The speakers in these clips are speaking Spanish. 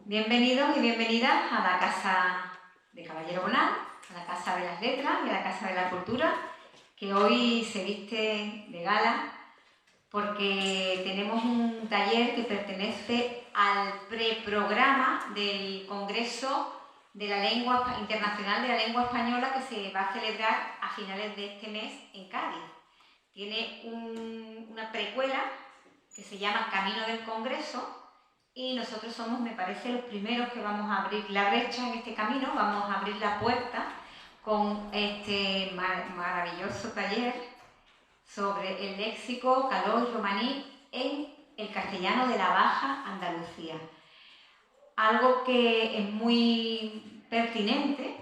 Bienvenidos y bienvenidas a la Casa de Caballero Bonal, a la Casa de las Letras y a la Casa de la Cultura, que hoy se viste de gala porque tenemos un taller que pertenece al preprograma del Congreso de la Lengua Internacional de la Lengua Española que se va a celebrar a finales de este mes en Cádiz. Tiene una precuela que se llama Camino del Congreso y nosotros somos, me parece, los primeros que vamos a abrir la brecha en este camino, vamos a abrir la puerta con este maravilloso taller sobre el léxico caló y romaní en el castellano de la Baja Andalucía. Algo que es muy pertinente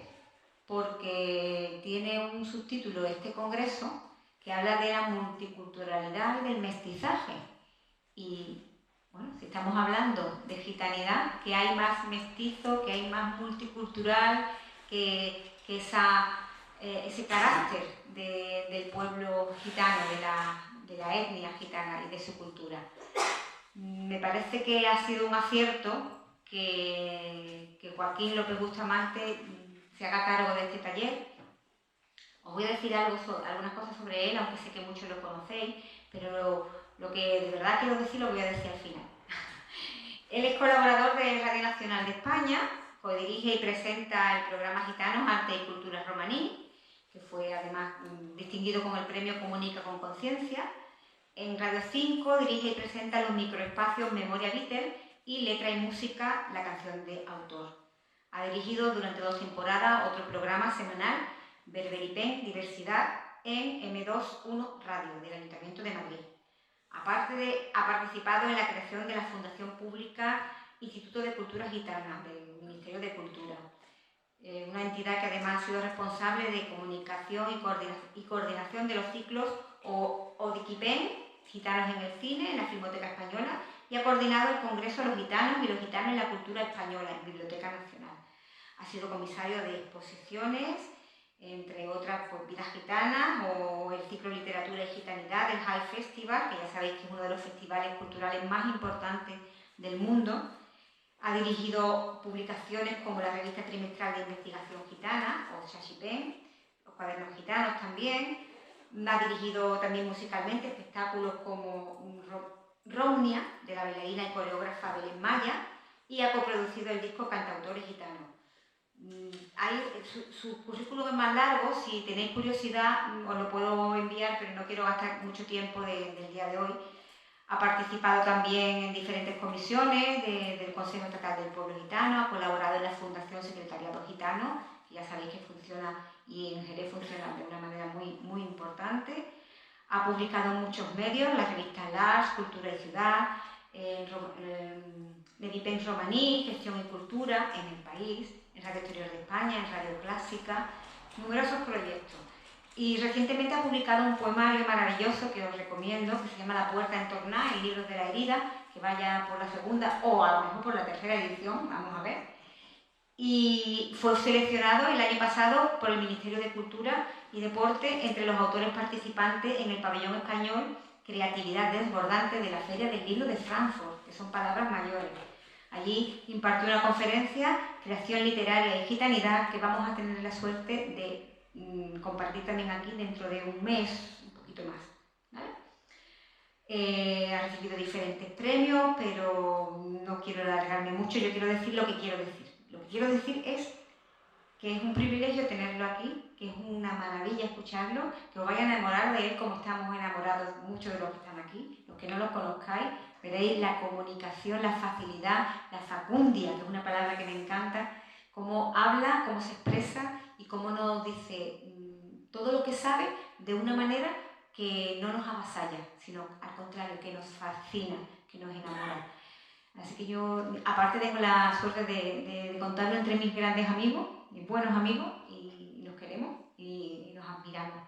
porque tiene un subtítulo este congreso que habla de la multiculturalidad y del mestizaje. Y bueno, si estamos hablando de gitanidad, que hay más mestizo, que hay más multicultural, que ese carácter del pueblo gitano, de la etnia gitana y de su cultura. Me parece que ha sido un acierto que Joaquín López Bustamante se haga cargo de este taller. Os voy a decir algunas cosas sobre él, aunque sé que muchos lo conocéis, pero lo que de verdad quiero decir lo voy a decir al final. Él es colaborador de Radio Nacional de España, codirige y presenta el programa Gitanos, Arte y Cultura Romaní, que fue además distinguido con el premio Comunica con Conciencia. En Radio 5 dirige y presenta los microespacios Memoria Vitel y Letra y Música, la canción de autor. Ha dirigido durante 2 temporadas otro programa semanal, Berberipén, Diversidad, en M21 Radio, del Ayuntamiento de Madrid. Aparte ha participado en la creación de la Fundación Pública Instituto de Cultura Gitana, del Ministerio de Cultura. Una entidad que además ha sido responsable de comunicación y coordinación de los ciclos Odiquipén, Gitanos en el Cine, en la Filmoteca Española, y ha coordinado el Congreso de los Gitanos y los Gitanos en la Cultura Española, en Biblioteca Nacional. Ha sido comisario de exposiciones, entre otras pues, Vidas Gitanas o el ciclo Literatura y Gitanidad del High Festival, que ya sabéis que es uno de los festivales culturales más importantes del mundo. Ha dirigido publicaciones como la Revista Trimestral de Investigación Gitana, o Xaxipén, los Cuadernos Gitanos también. Ha dirigido también musicalmente espectáculos como Romnia, de la bailarina y coreógrafa Belén Maya, y ha coproducido el disco Cantautores Gitanos. Su currículum es más largo, si tenéis curiosidad os lo puedo enviar, pero no quiero gastar mucho tiempo del día de hoy. Ha participado también en diferentes comisiones del Consejo Estatal del Pueblo Gitano, ha colaborado en la Fundación Secretariado Gitano, que ya sabéis que funciona y en Jerez funciona de una manera muy importante. Ha publicado en muchos medios, la revista Lars, Cultura y Ciudad, Medipen Romaní, Gestión y Cultura, en El País, en Radio Exterior de España, en Radio Clásica, numerosos proyectos. Y recientemente ha publicado un poemario maravilloso que os recomiendo, que se llama La Puerta Entornada, en Libros de la Herida, que vaya por la segunda o a lo mejor por la tercera edición, vamos a ver. Y fue seleccionado el año pasado por el Ministerio de Cultura y Deporte entre los autores participantes en el pabellón español Creatividad Desbordante de la Feria del Libro de Frankfurt, que son palabras mayores. Allí impartió una conferencia, Creación Literaria y Gitanidad, que vamos a tener la suerte de compartir también aquí dentro de un mes, un poquito más. ¿Vale? Ha recibido diferentes premios, pero no quiero alargarme mucho, yo quiero decir lo que quiero decir. Lo que quiero decir es que es un privilegio tenerlo aquí, que es una maravilla escucharlo, que os vais a enamorar de él como estamos enamorados muchos de los que están aquí. Los que no lo conozcáis, veréis la comunicación, la facilidad, la facundia, que es una palabra que me encanta, cómo habla, cómo se expresa y cómo nos dice todo lo que sabe de una manera que no nos avasalla, sino al contrario, que nos fascina, que nos enamora. Así que yo, aparte, tengo la suerte de contarlo entre mis grandes amigos, mis buenos amigos, y nos queremos y nos admiramos.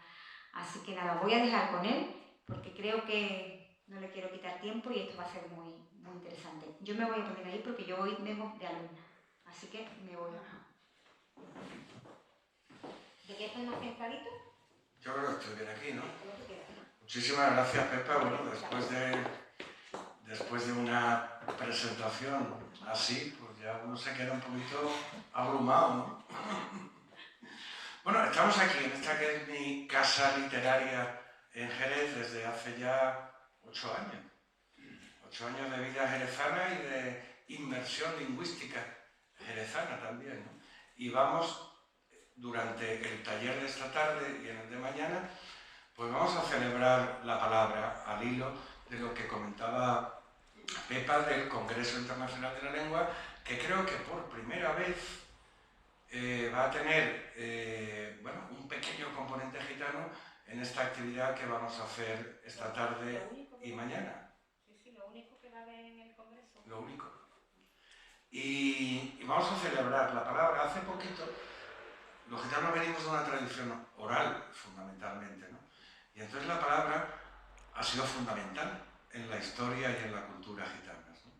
Así que nada, voy a dejar con él, porque creo que no le quiero quitar tiempo y esto va a ser muy interesante. Yo me voy a poner ahí porque yo hoy vengo de alumna, así que me voy a... ¿De qué estoy más centradito? Yo creo que estoy bien aquí, ¿no? Muchísimas gracias, Pepa. Bueno, después de después de una presentación así, pues ya uno se queda un poquito abrumado, ¿no? Bueno, estamos aquí, en esta que es mi casa literaria en Jerez desde hace ya 8 años. 8 años de vida jerezana y de inmersión lingüística jerezana también, ¿no? Y vamos, durante el taller de esta tarde y en el de mañana, pues vamos a celebrar la palabra al hilo de lo que comentaba Pepa del Congreso Internacional de la Lengua, que creo que por primera vez va a tener bueno, un pequeño componente gitano en esta actividad que vamos a hacer esta tarde y mañana. Sí, lo único que va a haber en el Congreso. Lo único. Y vamos a celebrar la palabra. Hace poquito, los gitanos venimos de una tradición oral, fundamentalmente, ¿no? Y entonces la palabra ha sido fundamental en la historia y en la cultura gitanas, ¿no?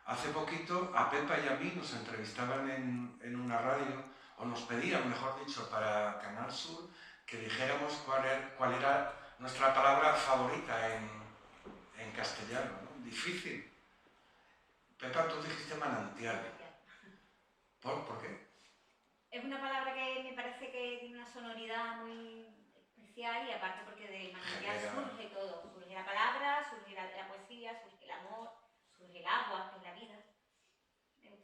Hace poquito a Pepa y a mí nos entrevistaban en una radio, o nos pedían, mejor dicho, para Canal Sur, que dijéramos cuál era nuestra palabra favorita en castellano, ¿no? Difícil. Pepa, tú dijiste manantial. ¿Por qué? Es una palabra que me parece que tiene una sonoridad muy especial y aparte porque del manantial surge todo. Surge la palabra, surge la poesía, surge el amor, surge el agua, que es la vida.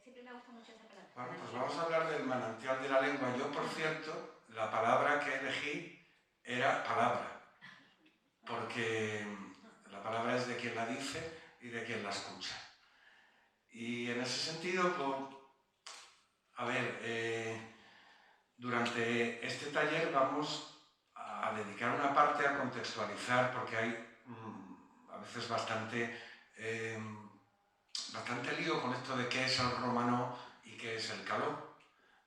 Siempre me gusta mucho esa palabra. Bueno, pues vamos a hablar del manantial de la lengua. Yo, por cierto, la palabra que elegí era palabra, porque la palabra es de quien la dice y de quien la escucha. Y en ese sentido, pues, a ver, durante este taller vamos a dedicar una parte a contextualizar, porque hay a veces bastante lío con esto de qué es el romano y qué es el caló.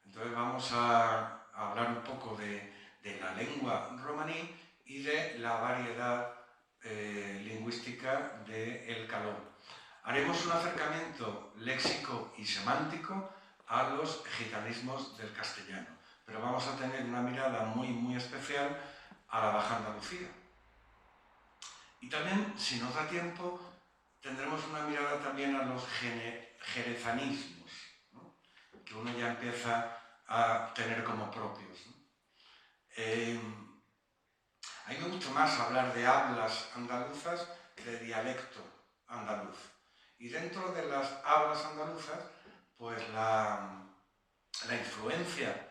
Entonces vamos a hablar un poco de la lengua romaní y de la variedad lingüística del caló. Haremos un acercamiento léxico y semántico a los gitanismos del castellano, pero vamos a tener una mirada muy especial a la Baja Andalucía. Y también, si nos da tiempo, tendremos una mirada también a los jerezanismos, ¿no? Que uno ya empieza a tener como propios, ¿no? A mí me gusta más hablar de hablas andaluzas que de dialecto andaluz. Y dentro de las hablas andaluzas, pues la influencia,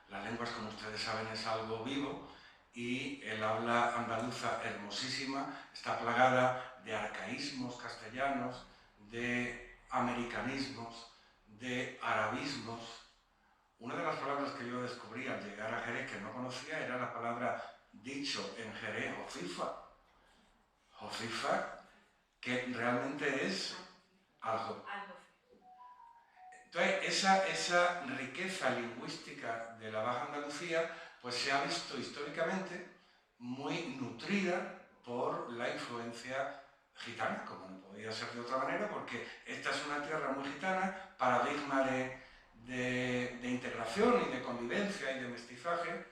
las lenguas, como ustedes saben, es algo vivo, y el habla andaluza hermosísima está plagada de arcaísmos castellanos, de americanismos, de arabismos. Una de las palabras que yo descubrí al llegar a Jerez que no conocía era la palabra dicho en Jerez, jofifa. Jofifa, que realmente es algo. Entonces, esa riqueza lingüística de la Baja Andalucía pues se ha visto históricamente muy nutrida por la influencia gitana, como no podía ser de otra manera, porque esta es una tierra muy gitana, paradigma de integración y de convivencia y de mestizaje.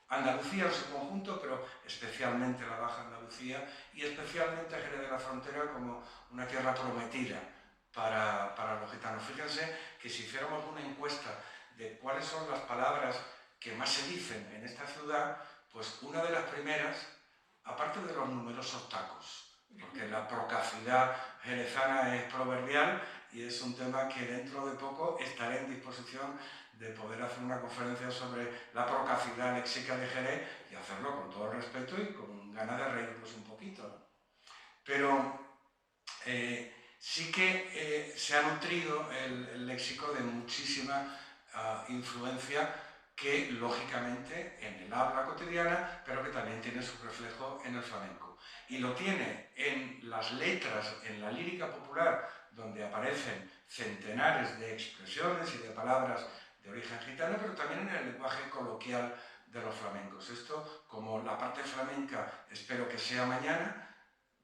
Andalucía en su conjunto, pero especialmente la Baja Andalucía y especialmente Jerez de la Frontera como una tierra prometida para los gitanos. Fíjense que si hiciéramos una encuesta de cuáles son las palabras que más se dicen en esta ciudad, pues una de las primeras, aparte de los numerosos tacos, porque la procacidad jerezana es proverbial y es un tema que dentro de poco estaré en disposición de poder hacer una conferencia sobre la procacidad léxica de Jerez y hacerlo con todo el respeto y con ganas de reírnos un poquito, ¿no? Pero sí que se ha nutrido el léxico de muchísima influencia que, lógicamente, en el habla cotidiana, pero que también tiene su reflejo en el flamenco. Y lo tiene en las letras, en la lírica popular, donde aparecen centenares de expresiones y de palabras de origen gitano, pero también en el lenguaje coloquial de los flamencos. Esto, como la parte flamenca espero que sea mañana,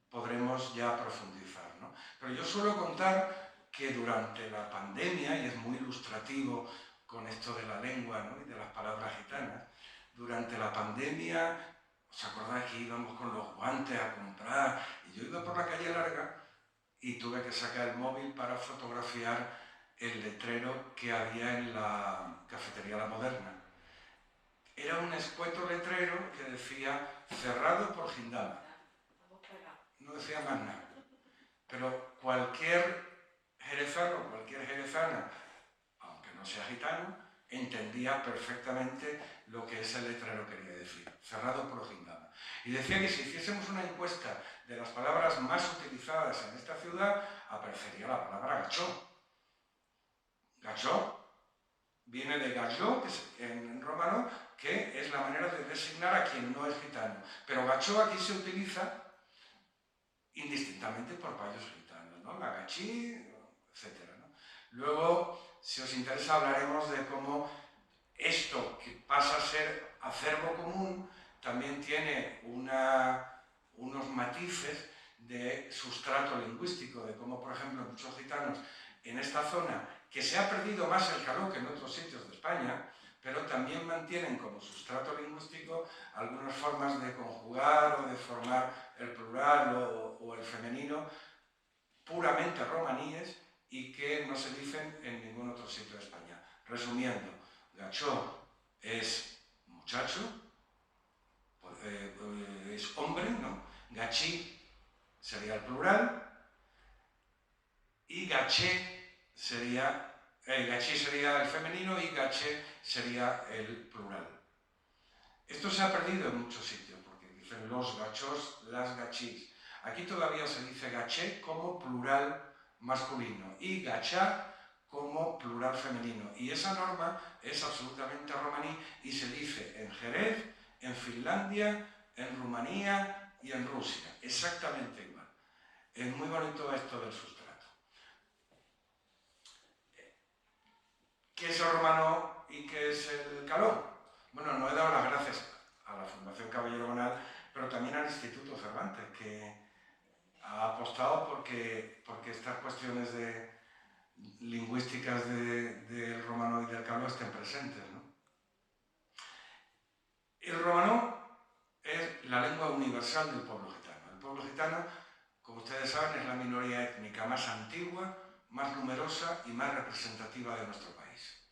podremos ya profundizar, ¿no? Pero yo suelo contar que durante la pandemia, y es muy ilustrativo con esto de la lengua, ¿no? Y de las palabras gitanas, durante la pandemia, ¿os acordáis que íbamos con los guantes a comprar? Y yo iba por la calle larga y tuve que sacar el móvil para fotografiar el letrero que había en la cafetería La Moderna. Era un escueto letrero que decía cerrado por Gindama. No decía más nada. Pero cualquier jerezano, cualquier jerezana, aunque no sea gitano, entendía perfectamente lo que ese letrero quería decir. Cerrado por Gindama. Y decía que si hiciésemos una encuesta de las palabras más utilizadas en esta ciudad, aparecería la palabra gachó. Gachó viene de galló, que es en romano, que es la manera de designar a quien no es gitano. Pero gachó aquí se utiliza indistintamente por payos gitanos, ¿no? La gachí, etc., ¿no? Luego, si os interesa, hablaremos de cómo esto que pasa a ser acervo común también tiene unos matices de sustrato lingüístico, de cómo, por ejemplo, muchos gitanos en esta zona, que se ha perdido más el caló que en otros sitios de España, pero también mantienen como sustrato lingüístico algunas formas de conjugar o de formar el plural o el femenino puramente romaníes y que no se dicen en ningún otro sitio de España. Resumiendo, gachó es muchacho, es hombre, ¿no? Gachí sería el plural y gaché sería, gachí sería el femenino y gaché sería el plural. Esto se ha perdido en muchos sitios porque dicen los gachós, las gachís. Aquí todavía se dice gaché como plural masculino y gachá como plural femenino. Y esa norma es absolutamente romaní y se dice en Jerez, en Finlandia, en Rumanía y en Rusia. Exactamente igual. Es muy bonito esto del sustrato. ¿Qué es el romano y qué es el caló? Bueno, no he dado las gracias a la Fundación Caballero Bonal, pero también al Instituto Cervantes, que ha apostado porque estas cuestiones lingüísticas del romano y del caló estén presentes, ¿no? El romano es la lengua universal del pueblo gitano. El pueblo gitano, como ustedes saben, es la minoría étnica más antigua, más numerosa y más representativa de nuestro país.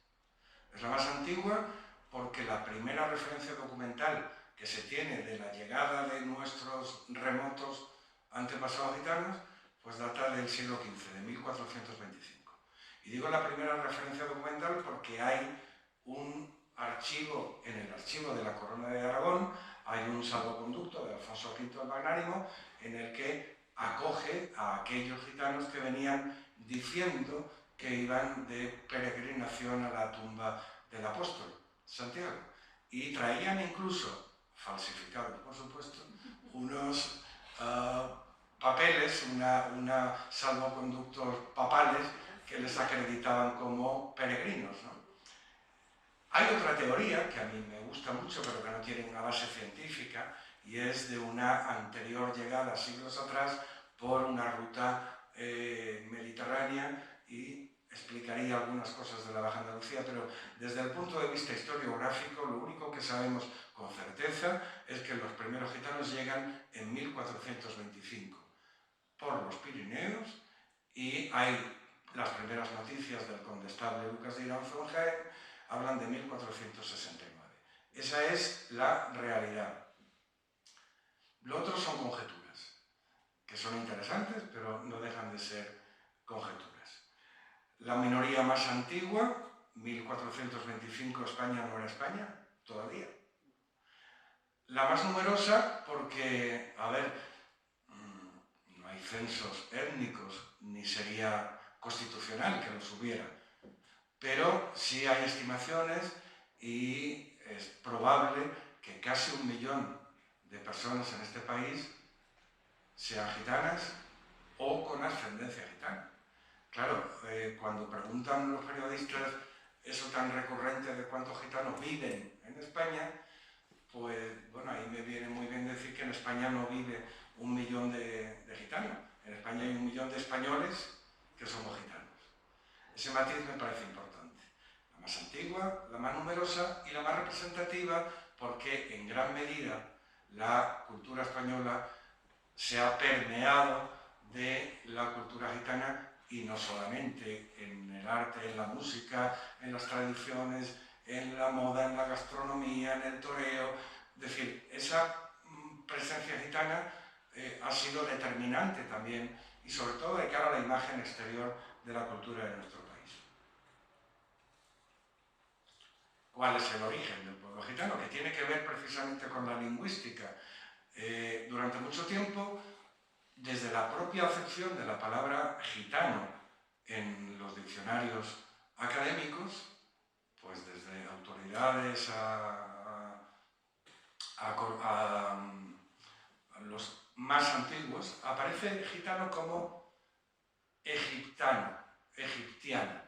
Es la más antigua porque la primera referencia documental que se tiene de la llegada de nuestros remotos antepasados gitanos, pues data del siglo XV, de 1425. Y digo la primera referencia documental porque hay un archivo, en el archivo de la Corona de Aragón, hay un salvoconducto de Alfonso V el Magnánimo, en el que acoge a aquellos gitanos que venían diciendo que iban de peregrinación a la tumba del apóstol, Santiago. Y traían incluso, falsificados por supuesto, unos papeles, una salvoconductos papales que les acreditaban como peregrinos, ¿no? Hay otra teoría que a mí me gusta mucho, pero que no tiene una base científica, y es de una anterior llegada, siglos atrás, por una ruta mediterránea, y explicaría algunas cosas de la Baja Andalucía, pero desde el punto de vista historiográfico, lo único que sabemos con certeza es que los primeros gitanos llegan en 1425 por los Pirineos, y hay las primeras noticias del condestable Lucas de Iranzo en Jaén, hablan de 1469. Esa es la realidad. Lo otro son conjeturas, que son interesantes, pero no dejan de ser conjeturas. La minoría más antigua, 1425, España no era España, todavía. La más numerosa porque, a ver, no hay censos étnicos, ni sería constitucional que los hubiera, pero sí hay estimaciones y es probable que casi 1 millón de personas en este país sean gitanas o con ascendencia gitana. Claro, cuando preguntan los periodistas eso tan recurrente de cuántos gitanos viven en España, pues bueno, ahí me viene muy bien decir que en España no vive 1 millón de gitanos. En España hay 1 millón de españoles que somos gitanos. Ese matiz me parece importante. La más antigua, la más numerosa y la más representativa, porque en gran medida la cultura española se ha permeado de la cultura gitana, y no solamente en el arte, en la música, en las tradiciones, en la moda, en la gastronomía, en el toreo. Es decir, esa presencia gitana ha sido determinante también, y sobre todo de cara a la imagen exterior de la cultura de nuestro país. ¿Cuál es el origen del pueblo gitano? Que tiene que ver precisamente con la lingüística. Durante mucho tiempo, desde la propia acepción de la palabra gitano en los diccionarios académicos, pues desde autoridades a los más antiguos, aparece gitano como egiptano, egiptiano.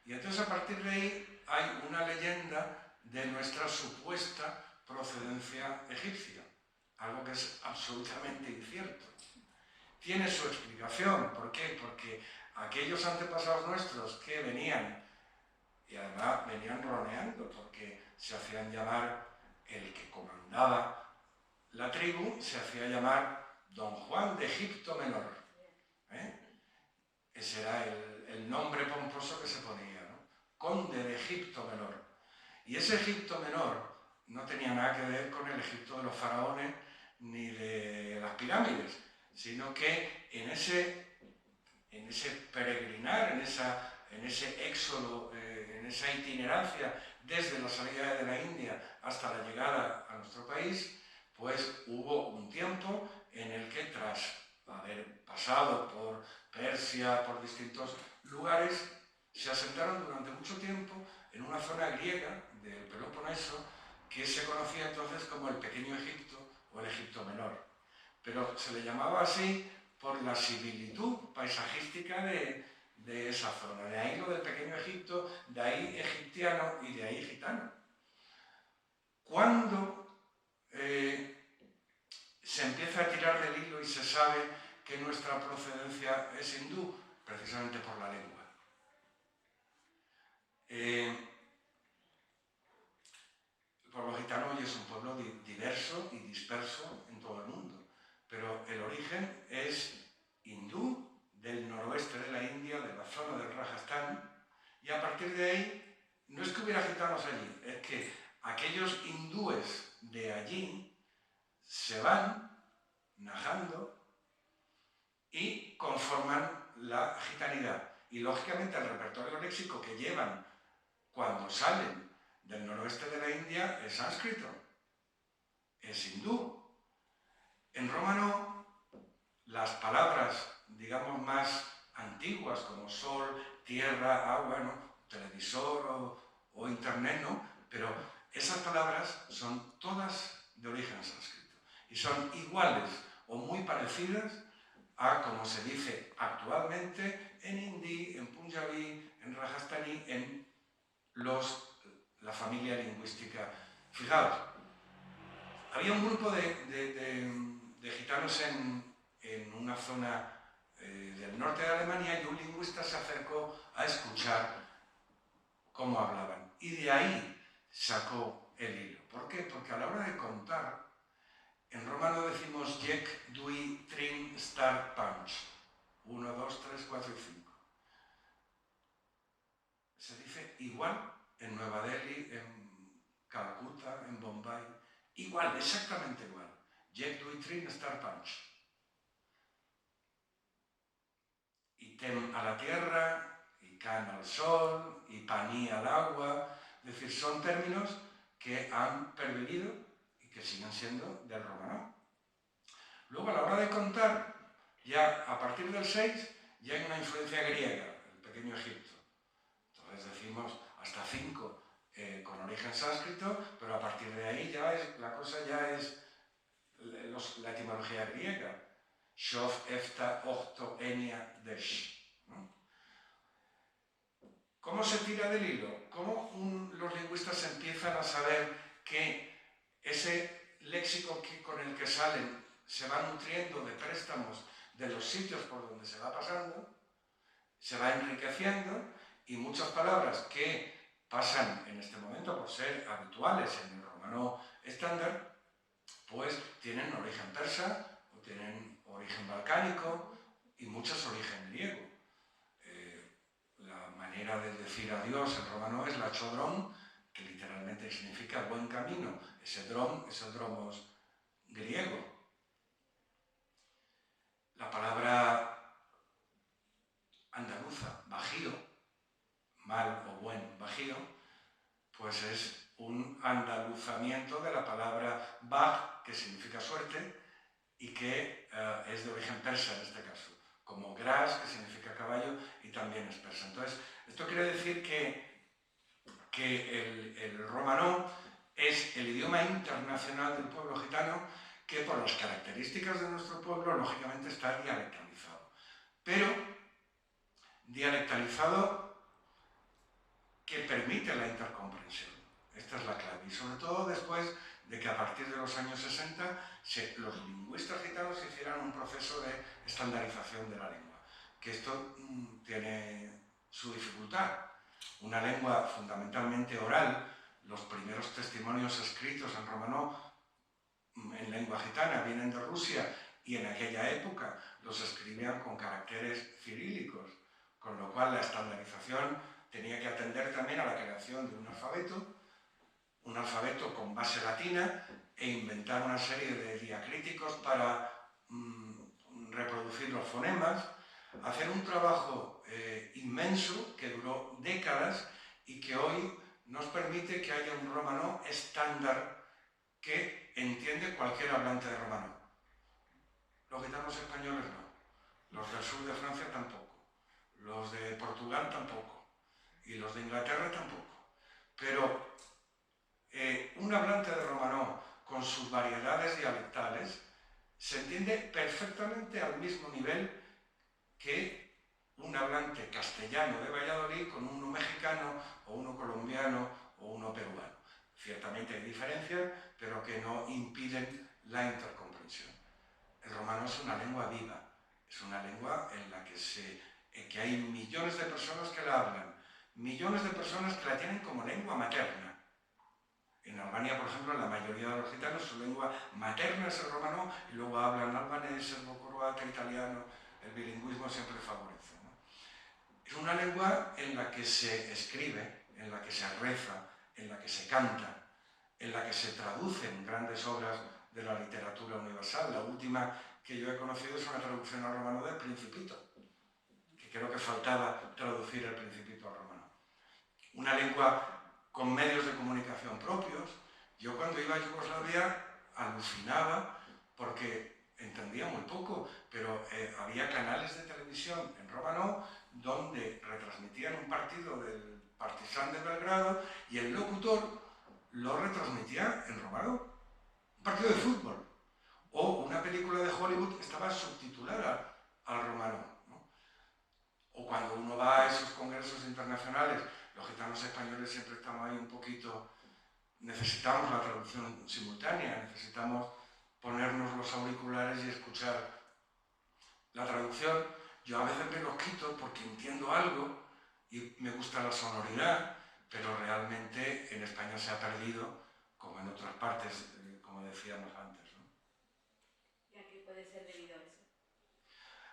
Y entonces a partir de ahí hay una leyenda de nuestra supuesta procedencia egipcia, algo que es absolutamente incierto. Tiene su explicación. ¿Por qué? Porque aquellos antepasados nuestros que venían, y además venían roneando, porque se hacían llamar, el que comandaba la tribu se hacía llamar Don Juan de Egipto Menor. Ese era el nombre pomposo que se ponía, ¿no? Conde de Egipto Menor. Y ese Egipto Menor no tenía nada que ver con el Egipto de los faraones ni de las pirámides, sino que en ese peregrinar, en ese éxodo, en esa itinerancia desde la salida de la India hasta la llegada a nuestro país, pues hubo un tiempo en el que, tras haber pasado por Persia, por distintos lugares, se asentaron durante mucho tiempo en una zona griega del Peloponeso que se conocía entonces como el Pequeño Egipto o el Egipto Menor. Pero se le llamaba así por la similitud paisajística de esa zona. De ahí lo del Pequeño Egipto, de ahí egiptiano y de ahí gitano. ¿Cuándo se empieza a tirar del hilo y se sabe que nuestra procedencia es hindú? Precisamente por la lengua. El pueblo gitano hoy es un pueblo diverso y disperso en todo el mundo, pero el origen es hindú, del noroeste de la India, de la zona del Rajastán, y a partir de ahí, no es que hubiera gitanos allí, es que aquellos hindúes de allí se van najando y conforman la gitanidad. Y lógicamente el repertorio léxico que llevan cuando salen del noroeste de la India es sánscrito, es hindú. En romano, las palabras, digamos, más antiguas, como sol, tierra, agua, ¿no? Televisor o internet, ¿no? Pero esas palabras son todas de origen sánscrito y son iguales o muy parecidas a como se dice actualmente en hindi, en punjabí, en rajasthaní, en la familia lingüística. Fijaos, había un grupo de gitanos en una zona del norte de Alemania, y un lingüista se acercó a escuchar cómo hablaban. Y de ahí sacó el hilo. ¿Por qué? Porque a la hora de contar, en romano decimos Jek, Dui, Trin, Star, Punch. 1, 2, 3, 4 y 5. Se dice igual en Nueva Delhi, en Calcuta, en Bombay. Igual, exactamente igual. Jek, Dui, Trin, Star, Punch. Y Tem a la tierra, y Can al sol, y Paní al agua. Es decir, son términos que han pervivido y que siguen siendo del romano. Luego, a la hora de contar, ya a partir del 6, ya hay una influencia griega, el Pequeño Egipto. Entonces decimos hasta 5 con origen sánscrito, pero a partir de ahí la cosa ya es la etimología griega. Shof, Efta, Octo, Enia, Desh. ¿No? ¿Cómo se tira del hilo? ¿Cómo los lingüistas empiezan a saber que ese léxico con el que salen se va nutriendo de préstamos de los sitios por donde se va pasando, se va enriqueciendo, y muchas palabras que pasan en este momento por ser habituales en el romano estándar, pues tienen origen persa, o tienen origen balcánico, y muchas origen griego. La manera de decir adiós en romano es la chodrón, que literalmente significa buen camino. Ese dron es el dromos griego. La palabra andaluza, bajío, mal o buen bajío, pues es un andaluzamiento de la palabra baj, que significa suerte, y que es de origen persa en este caso, como gras, que significa caballo, y también es persa. Entonces, esto quiere decir que el romanó es el idioma internacional del pueblo gitano, que por las características de nuestro pueblo, lógicamente está dialectalizado. Pero dialectalizado que permite la intercomprensión. Esta es la clave. Y sobre todo después de que a partir de los años 60 los lingüistas gitanos hicieran un proceso de estandarización de la lengua. Que esto tiene su dificultad. Una lengua fundamentalmente oral, los primeros testimonios escritos en romanó en lengua gitana vienen de Rusia y en aquella época los escribían con caracteres cirílicos, con lo cual la estandarización tenía que atender también a la creación de un alfabeto con base latina e inventar una serie de diacríticos para reproducir los fonemas, hacer un trabajo inmenso que duró décadas y que hoy nos permite que haya un romanó estándar que entiende cualquier hablante de romanó. Los gitanos españoles no, los del sur de Francia tampoco, los de Portugal tampoco y los de Inglaterra tampoco. Pero un hablante de romanó con sus variedades dialectales se entiende perfectamente al mismo nivel que un hablante castellano de Valladolid con uno mexicano o uno colombiano o uno peruano. Ciertamente hay diferencias, pero que no impiden la intercomprensión. El romano es una lengua viva, es una lengua en la que hay millones de personas que la hablan, millones de personas que la tienen como lengua materna. En Albania, por ejemplo, la mayoría de los gitanos, su lengua materna es el romano y luego hablan albanés, serbo-croata, italiano. El bilingüismo siempre favorece, ¿no? Es una lengua en la que se escribe, en la que se reza, en la que se canta, en la que se traducen grandes obras de la literatura universal. La última que yo he conocido es una traducción al romano del Principito, que creo que faltaba traducir el Principito al romano. Una lengua con medios de comunicación propios. Yo cuando iba a Yugoslavia alucinaba porque entendía muy poco, pero había canales de televisión en romano donde retransmitían un partido del Partizan de Belgrado y el locutor lo retransmitía en romano, un partido de fútbol. O una película de Hollywood estaba subtitulada al romano, ¿no? O cuando uno va a esos congresos internacionales, los gitanos españoles siempre estamos ahí un poquito, necesitamos la traducción simultánea, necesitamos ponernos los auriculares y escuchar la traducción. Yo a veces me los quito porque entiendo algo y me gusta la sonoridad, pero realmente en España se ha perdido, como en otras partes, como decíamos antes, ¿no? ¿Y a qué puede ser debido a eso?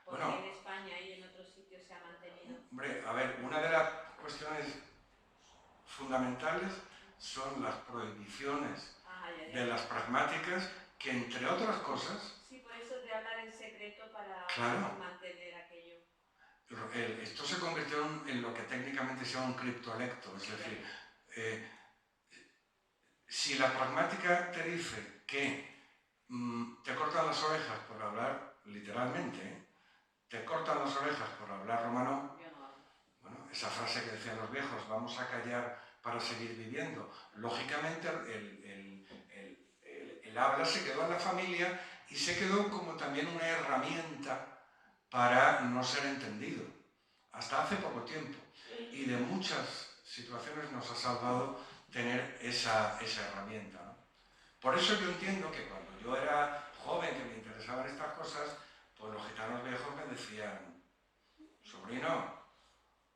Bueno, porque en España y en otros sitios se ha mantenido. Hombre, a ver, una de las cuestiones fundamentales son las prohibiciones de las pragmáticas que, entre otras cosas... Sí, por eso de hablar en secreto para mantener aquello. Esto se convirtió en lo que técnicamente se llama un criptolecto, es decir, si la pragmática te dice que te cortan las orejas por hablar, literalmente, te cortan las orejas por hablar romano, bueno, esa frase que decían los viejos, vamos a callar para seguir viviendo, lógicamente el habla se quedó en la familia y se quedó como también una herramienta para no ser entendido, hasta hace poco tiempo. Y de muchas situaciones nos ha salvado tener esa herramienta, ¿no? Por eso yo entiendo que cuando yo era joven, que me interesaban estas cosas, pues los gitanos viejos me decían, sobrino,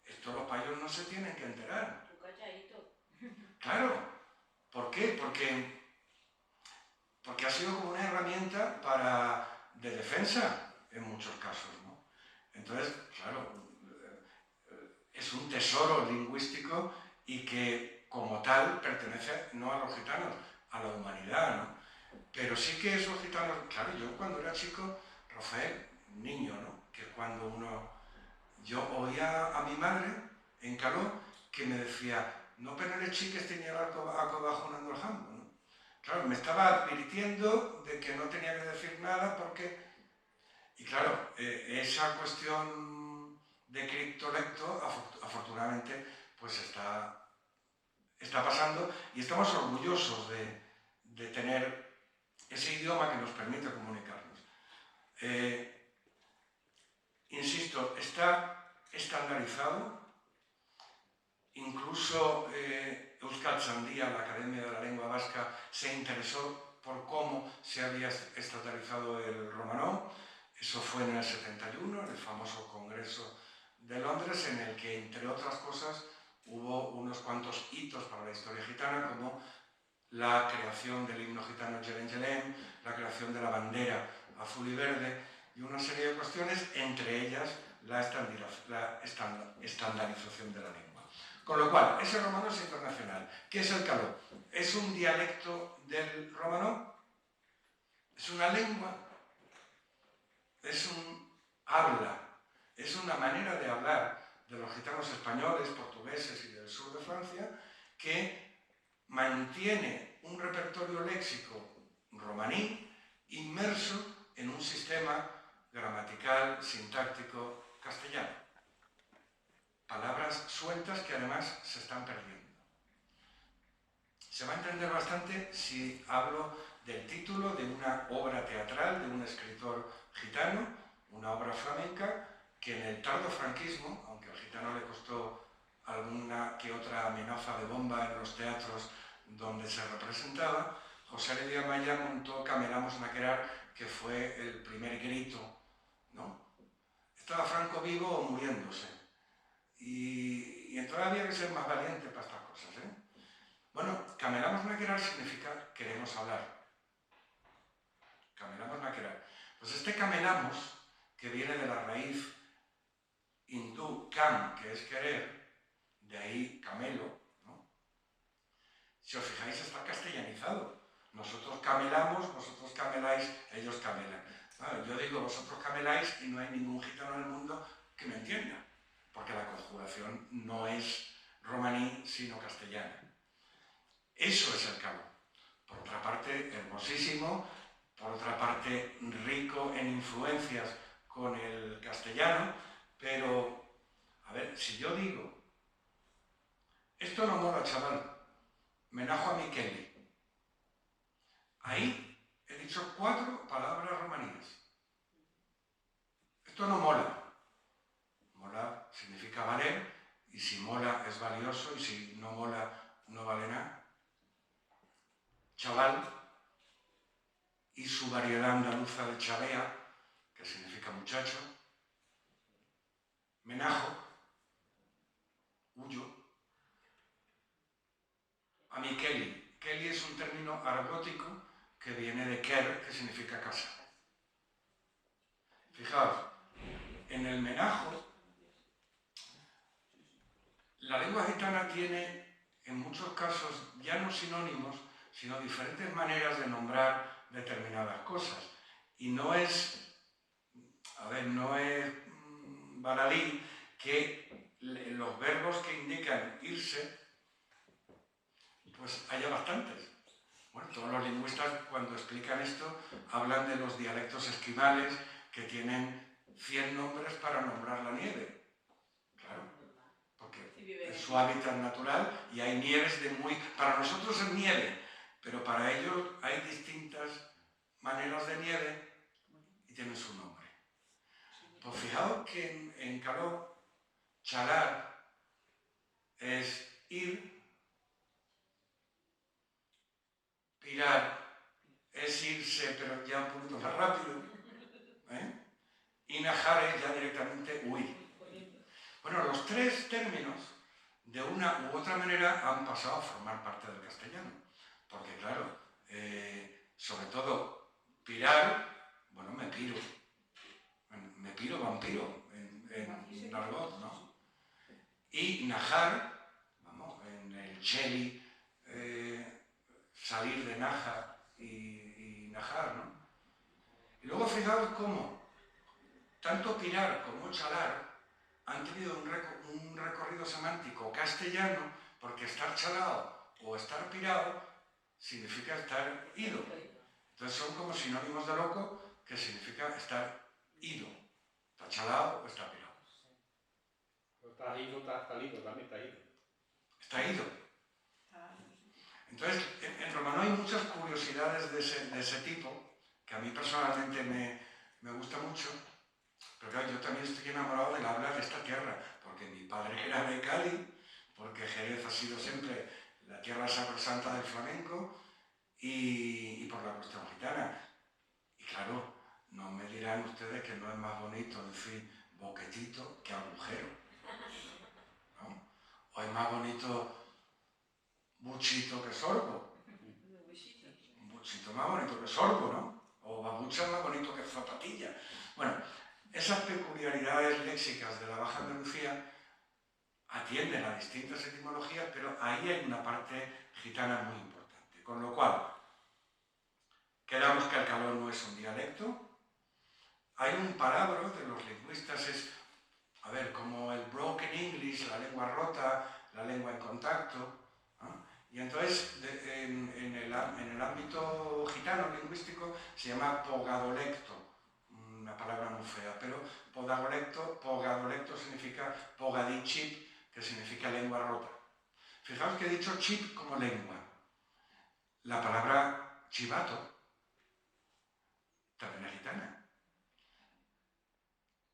esto los payos no se tienen que enterar. Tú calladito. Claro. ¿Por qué? Porque ha sido como una herramienta de defensa en muchos casos, ¿no? Entonces, claro, es un tesoro lingüístico y que como tal pertenece no a los gitanos, a la humanidad, ¿no? Pero sí que esos gitanos, claro, yo cuando era chico, Rafael, niño, ¿no? Que cuando yo oía a mi madre en Caló que me decía, no penere chiques tenía algo bajo un jambo, ¿no? Claro, me estaba advirtiendo de que no tenía que decir nada porque... Y claro, esa cuestión de criptolecto, afortunadamente, pues está pasando y estamos orgullosos de tener ese idioma que nos permite comunicarnos. Insisto, está estandarizado, incluso Euskaltzaindia, la Academia de la Lengua Vasca, se interesó por cómo se había estandarizado el romanó. Eso fue en el 71, en el famoso Congreso de Londres, en el que, entre otras cosas, hubo unos cuantos hitos para la historia gitana, como la creación del himno gitano Yelen Yelen, la creación de la bandera azul y verde, y una serie de cuestiones, entre ellas la estandarización de la lengua. Con lo cual, ese romano es internacional. ¿Qué es el caló? ¿Es un dialecto del romano? ¿Es una lengua? ¿Es un habla? ¿Es una manera de hablar de los gitanos españoles, portugueses y del sur de Francia que mantiene un repertorio léxico romaní inmerso en un sistema gramatical, sintáctico, castellano? Palabras sueltas que además se están perdiendo. Se va a entender bastante si hablo del título de una obra teatral de un escritor gitano, una obra flamenca, que en el tardo franquismo, aunque al gitano le costó alguna que otra amenaza de bomba en los teatros donde se representaba, José Heredia Maya montó Camelamos Naquerar, que fue el primer grito, ¿no? ¿Estaba Franco vivo o muriéndose? Y entonces había que ser más valiente para estas cosas, ¿eh? Bueno, Camelamos Naquerar significa queremos hablar. Camelamos Naquerar. Pues este camelamos, que viene de la raíz hindú cam, que es querer, de ahí camelo, ¿no? Si os fijáis, está castellanizado. Nosotros camelamos, vosotros cameláis, ellos camelan. Bueno, yo digo vosotros cameláis y no hay ningún gitano en el mundo que me entienda, porque la conjugación no es romaní, sino castellana. Eso es el caló. Por otra parte, hermosísimo, por otra parte, rico en influencias con el castellano, pero, a ver, si yo digo, esto no mola, chaval, menajo a Miqueli. Ahí he dicho 4 palabras romaníes. Esto no mola. Mola significa valer, y si mola es valioso, y si no mola no vale nada. Chaval y su variedad andaluza de chavea, que significa muchacho. Menajo, huyo. A mí Kelly. Kelly es un término argótico que viene de ker, que significa casa. Fijaos, en el menajo, la lengua gitana tiene, en muchos casos, ya no sinónimos, sino diferentes maneras de nombrar determinadas cosas. Y no es, no es baladí que los verbos que indican irse, pues haya bastantes. Bueno, todos los lingüistas cuando explican esto hablan de los dialectos esquimales que tienen 100 nombres para nombrar la nieve. Claro, porque es su hábitat natural y hay nieves de muy... Para nosotros es nieve, pero para ellos hay distintas maneras de nieve y tienen su nombre. Pues fijaos que en caló, chalar es ir, pirar es irse, pero ya un poquito más rápido, y najar es ya directamente huir. Bueno, los 3 términos, de una u otra manera, han pasado a formar parte del castellano. Porque, claro, sobre todo, pirar, bueno, me piro vampiro, en argot, ¿no? Y najar, vamos, en el cheli, salir de naja y najar, ¿no? Y luego fijaos cómo tanto pirar como chalar han tenido un recorrido semántico castellano, porque estar chalado o estar pirado significa estar ido. Entonces son como sinónimos de loco, que significa estar ido. Está chalado o está pirado. Está ido, está salido, también está ido. Está ido. Entonces, en romano hay muchas curiosidades de ese tipo, que a mí personalmente me gusta mucho, pero claro, yo también estoy enamorado del habla de esta tierra, porque mi padre era de Cádiz, porque Jerez ha sido siempre la tierra sacrosanta del flamenco, y por la cuestión gitana. Y claro, no me dirán ustedes que no es más bonito decir boquetito que agujero, ¿no? O es más bonito buchito que sorbo. Un buchito más bonito que sorbo, ¿no? O babucha más bonito que zapatilla. Bueno, esas peculiaridades léxicas de la Baja Andalucía atienden a distintas etimologías, pero ahí hay una parte gitana muy importante. Con lo cual, quedamos que el calor no es un dialecto. Hay un palabra de los lingüistas, es, a ver, como el broken English, la lengua rota, la lengua en contacto, ¿no? Y entonces, en el ámbito gitano lingüístico, se llama pogadolecto, una palabra muy fea, pero pogadolecto significa pogadichip, que significa lengua rota. Fijaos que he dicho chip como lengua. La palabra chivato también es gitana.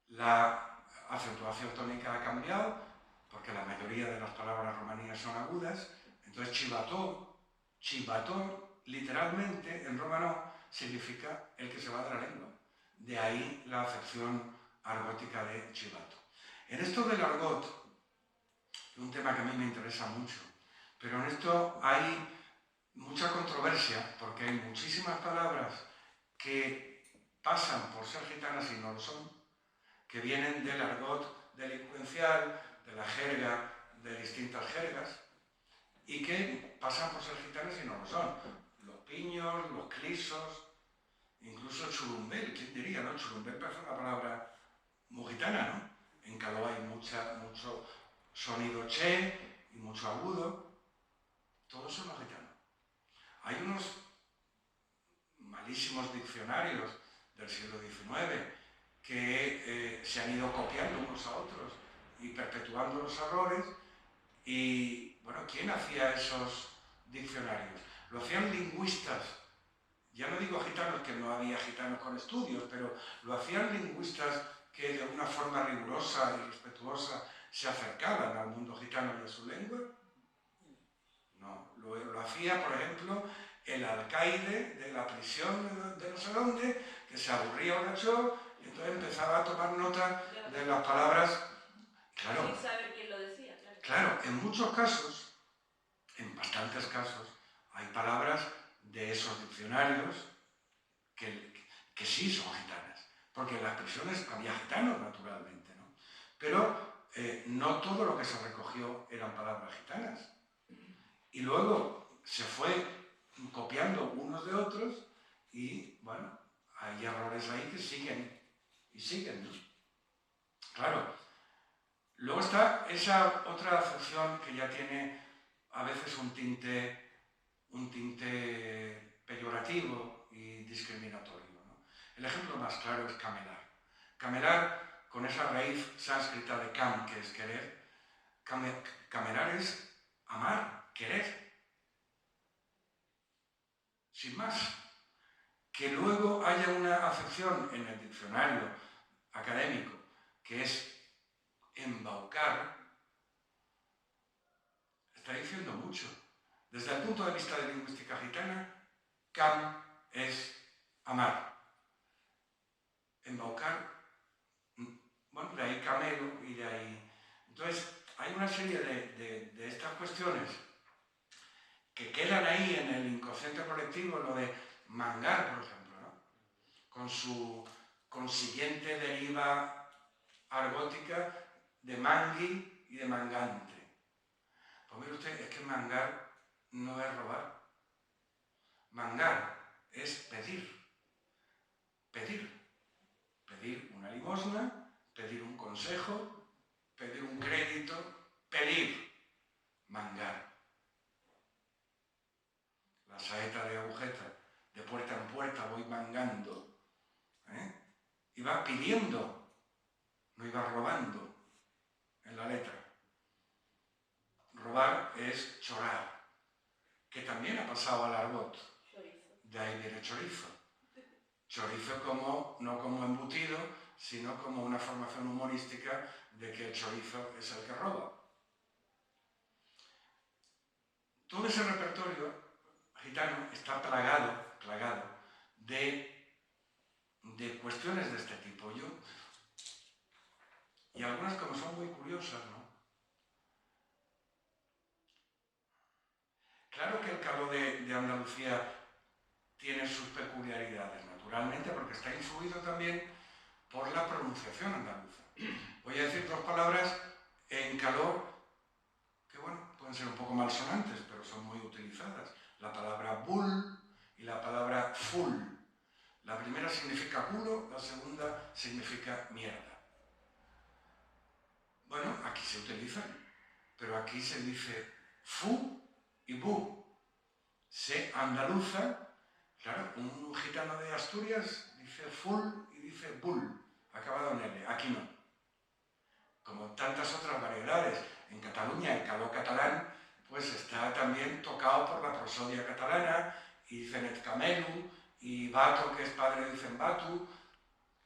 La acentuación tónica ha cambiado, porque la mayoría de las palabras romaníes son agudas. Entonces chivatón, literalmente en romano significa el que se va de la lengua. De ahí la acepción argótica de chivato. En esto del argot, un tema que a mí me interesa mucho, pero en esto hay mucha controversia, porque hay muchísimas palabras que pasan por ser gitanas y no lo son, que vienen del argot delincuencial, de la jerga, de distintas jergas, y que pasan por ser gitanas y no lo son. Los piños, los clisos, incluso churumbel, ¿quién diría, no? Churumbel parece una palabra muy gitana, ¿no? En caló hay mucho sonido che y mucho agudo. Todos son los gitanos. Hay unos malísimos diccionarios del siglo XIX que se han ido copiando unos a otros y perpetuando los errores. Y, bueno, ¿quién hacía esos diccionarios? Lo hacían lingüistas. Ya no digo gitanos, que no había gitanos con estudios, pero lo hacían lingüistas que de una forma rigurosa y respetuosa se acercaban al mundo gitano y a su lengua. No, lo hacía, por ejemplo, el alcaide de la prisión de no sé dónde, que se aburría un hecho y entonces empezaba a tomar nota de las palabras. Claro, sin saber quién lo decía, claro. Claro, en muchos casos, en bastantes casos, hay palabras de esos diccionarios que sí son gitanas, porque en las prisiones había gitanos, naturalmente, ¿no? Pero no todo lo que se recogió eran palabras gitanas. Y luego se fue copiando unos de otros y, bueno, hay errores ahí que siguen y siguen, ¿no? Claro. Luego está esa otra acepción que ya tiene a veces un tinte peyorativo y discriminatorio, ¿no? El ejemplo más claro es camelar. Camelar, con esa raíz sánscrita de cam, que es querer, camelar es amar, querer. Sin más. Que luego haya una acepción en el diccionario académico, que es embaucar, está diciendo mucho. Desde el punto de vista de lingüística gitana, cam es amar. Embaucar, bueno, de ahí camelo y de ahí. Entonces, hay una serie de estas cuestiones que quedan ahí en el inconsciente colectivo, lo de mangar, por ejemplo, ¿no? Con su consiguiente deriva argótica de mangui y de mangante. Pues mire usted, es que mangar no es robar. Mangar es pedir. Pedir. Pedir una limosna, pedir un consejo, pedir un crédito, pedir. Mangar. La saeta de agujeta, de puerta en puerta voy mangando. Iba pidiendo, no iba robando en la letra. Robar es chorar, que también ha pasado al argot. De ahí viene chorizo. Chorizo no como embutido, sino como una formación humorística de que el chorizo es el que roba. Todo ese repertorio gitano está plagado de cuestiones de este tipo. Y algunas como son muy curiosas, ¿no? Claro que el caló de Andalucía tiene sus peculiaridades, naturalmente, porque está influido también por la pronunciación andaluza. Voy a decir dos palabras en caló que, bueno, pueden ser un poco malsonantes, pero son muy utilizadas. La palabra bull y la palabra full. La primera significa culo, la segunda significa mierda. Bueno, aquí se utilizan, pero aquí se dice fu y bu. Se andaluza, claro, un gitano de Asturias dice full y dice bull, acabado en L, aquí no. Como tantas otras variedades, en Cataluña el caló catalán pues está también tocado por la prosodia catalana, y dicen et camelu, y Bato, que es padre, dicen Batu,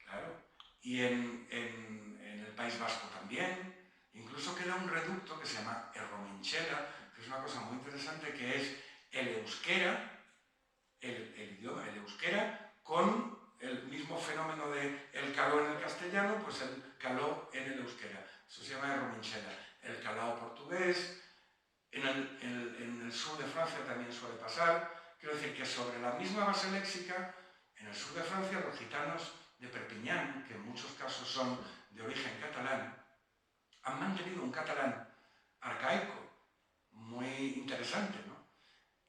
claro, y en el País Vasco también. Incluso queda un reducto que se llama errominchela, que es una cosa muy interesante, que es el euskera, el idioma, el euskera, con el mismo fenómeno de el caló en el castellano, pues el caló en el euskera. Eso se llama errominchela. El calao portugués, en el sur de Francia también suele pasar. Quiero decir que sobre la misma base léxica, en el sur de Francia, los gitanos de Perpiñán, que en muchos casos son de origen catalán, han mantenido un catalán arcaico, muy interesante, ¿no?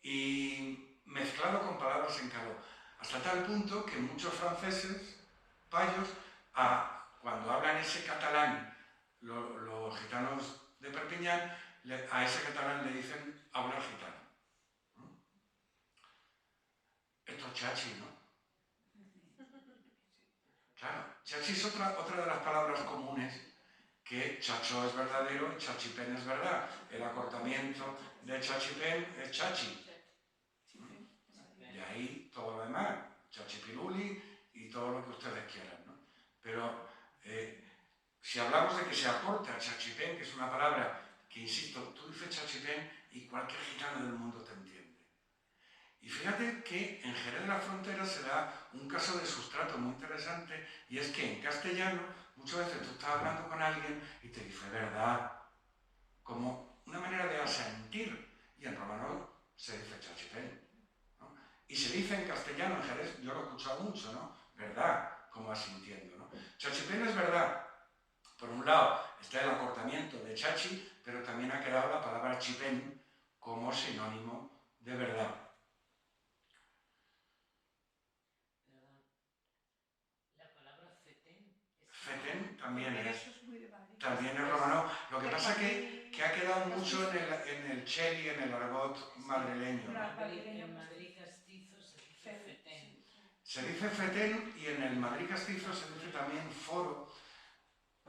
Y mezclado con palabras en caló, hasta tal punto que muchos franceses, payos, cuando hablan ese catalán, los gitanos de Perpiñán, a ese catalán le dicen hablar gitano. Esto es chachi, ¿no? Claro, chachi es otra de las palabras comunes, que chacho es verdadero y chachipén es verdad. El acortamiento de chachipén es chachi. De ahí todo lo demás, chachipiruli y todo lo que ustedes quieran, ¿no? Pero si hablamos de que se acorta chachipén, que es una palabra que, insisto, tú dices chachipén y cualquier gitano del mundo te entiende. Y fíjate que en Jerez de la Frontera se da un caso de sustrato muy interesante, y es que en castellano muchas veces tú estás hablando con alguien y te dice verdad, como una manera de asentir, y en romano se dice chachipén, ¿no? Y se dice en castellano, en Jerez, yo lo he escuchado mucho, ¿no? Verdad, como asintiendo, ¿no? Chachipén es verdad. Por un lado está el acortamiento de chachi, pero también ha quedado la palabra chipén como sinónimo de verdad. La palabra fetén. Fetén también es romano. Lo que pasa es que ha quedado mucho en el cheli, en el argot madrileño, ¿no? En Madrid castizo se dice fetén. Se dice fetén, y en el Madrid castizo se dice también foro.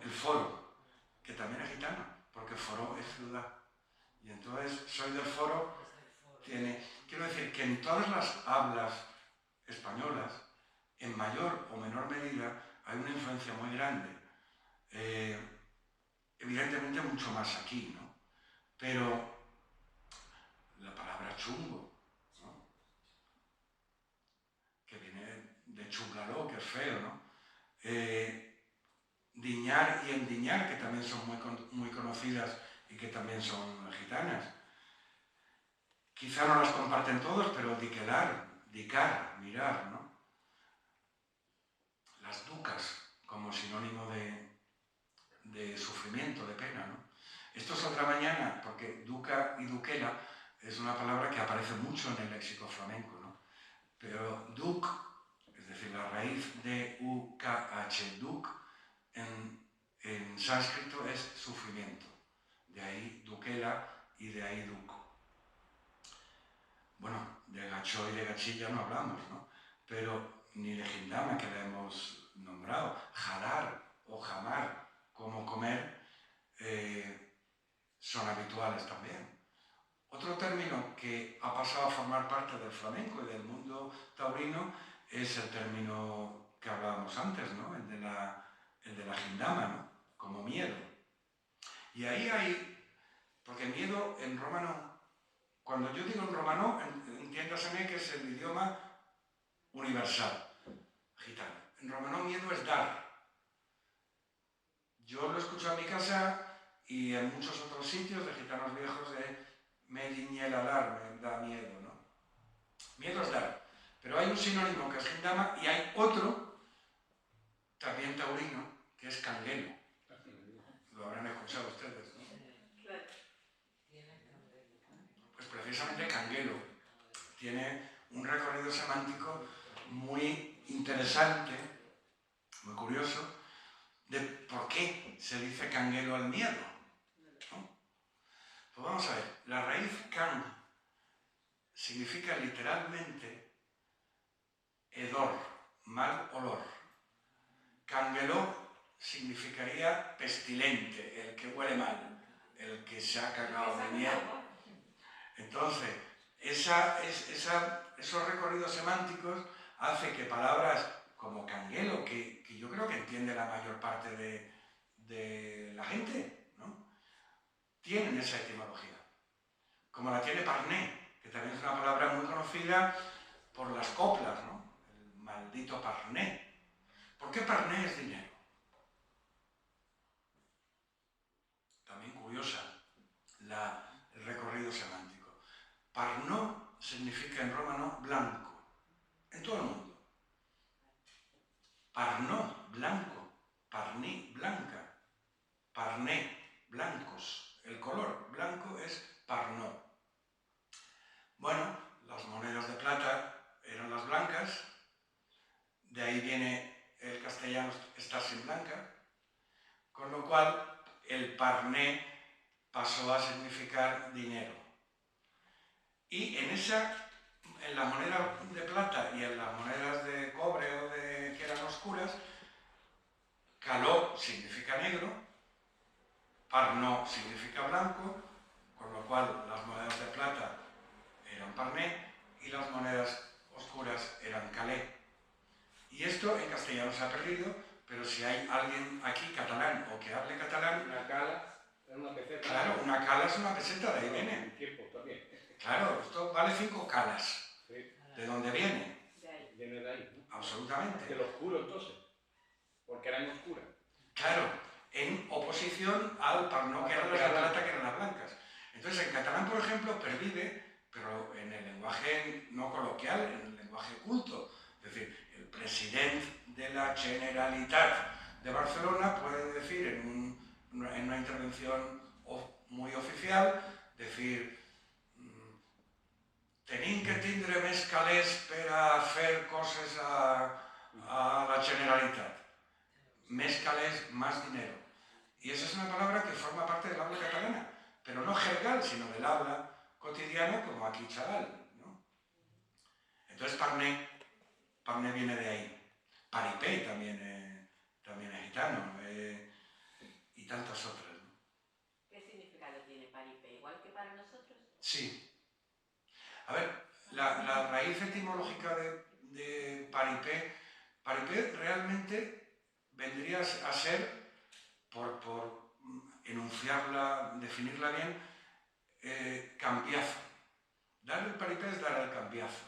El foro, que también es gitano, porque foro es ciudad. Y entonces, soy del foro, quiero decir que en todas las hablas españolas, en mayor o menor medida, hay una influencia muy grande. Evidentemente mucho más aquí, ¿no? Pero la palabra chungo, ¿no? Que viene de chungaló, que es feo, ¿no? Diñar y endiñar, que también son muy conocidas y que también son gitanas. Quizá no las comparten todos, pero dicar, mirar, ¿no? Las ducas, como sinónimo de sufrimiento, de pena, ¿no? Esto saldrá mañana, porque duca y duquela es una palabra que aparece mucho en el léxico flamenco, ¿no? Pero duc, es decir, la raíz de U-K-H, duc, en sánscrito es sufrimiento. De ahí duquela y de ahí duc. Bueno, de gachó y de gachilla no hablamos, ¿no? Pero ni de gindama, que la hemos nombrado, jalar o jamar, como comer, son habituales también. Otro término que ha pasado a formar parte del flamenco y del mundo taurino es el término que hablábamos antes, ¿no? El de la gindama, ¿no? Como miedo. Y ahí hay, porque miedo en romano, cuando yo digo en romano, entiéndaseme que es el idioma universal, gitano. En romano miedo es dar. Yo lo escucho en mi casa y en muchos otros sitios de gitanos viejos de me diñela dar, me da miedo, ¿no? Miedo es dar. Pero hay un sinónimo que es gindama y hay otro, también taurino, que es canguelo. Lo habrán escuchado ustedes, ¿no? Pues precisamente canguelo tiene un recorrido semántico muy interesante, muy curioso, de por qué se dice canguelo al miedo, ¿no? Pues vamos a ver, la raíz can significa literalmente hedor, mal olor. Canguelo significaría pestilente, el que huele mal, el que se ha cagado de miedo. Entonces, esos recorridos semánticos hacen que palabras como canguelo, que yo creo que entiende la mayor parte de la gente, ¿no? Tienen esa etimología. Como la tiene parné, que también es una palabra muy conocida por las coplas, ¿no? El maldito parné. ¿Por qué parné es dinero? También curiosa el recorrido semántico. Parnó significa en romano blanco, en todo el mundo. Parnó, blanco, parní, blanca, parné, blancos. El color blanco es parnó. Bueno, las monedas de plata eran las blancas, de ahí viene el castellano estar sin blanca, con lo cual el parné pasó a significar dinero. Y en la moneda de plata y en las monedas de cobre o que eran oscuras, caló significa negro, parnó significa blanco, con lo cual las monedas de plata eran parné y las monedas oscuras eran calé. Y esto en castellano se ha perdido, pero si hay alguien aquí catalán o que hable catalán... Una cala es una peseta. Claro, una cala es una peseta, de ahí viene. Tiempo también. Claro, esto vale 5 calas. Sí. ¿De dónde viene? Viene de ahí, ¿no? Absolutamente. Del oscuro entonces, porque eran oscuras. Claro, en oposición al parnó, que eran las de plata, que eran las blancas. Entonces, en catalán, por ejemplo, pervive, pero en el lenguaje no coloquial, en el lenguaje culto. Es decir, el presidente de la Generalitat de Barcelona puede decir en una intervención muy oficial, decir, tenim que tindre més calés per a fer coses a la Generalitat. Més calés, más dinero. Y esa es una palabra que forma parte del habla catalana, pero no jergal, sino del habla cotidiana, como aquí chaval, ¿no? Entonces parné viene de ahí. Paripé también es gitano, y tantas otras, ¿no? ¿Qué significado tiene paripé? ¿Igual que para nosotros? Sí. A ver, la raíz etimológica de paripé realmente vendría a ser, por enunciarla, definirla bien, cambiazo. Dar el paripé es dar el cambiazo,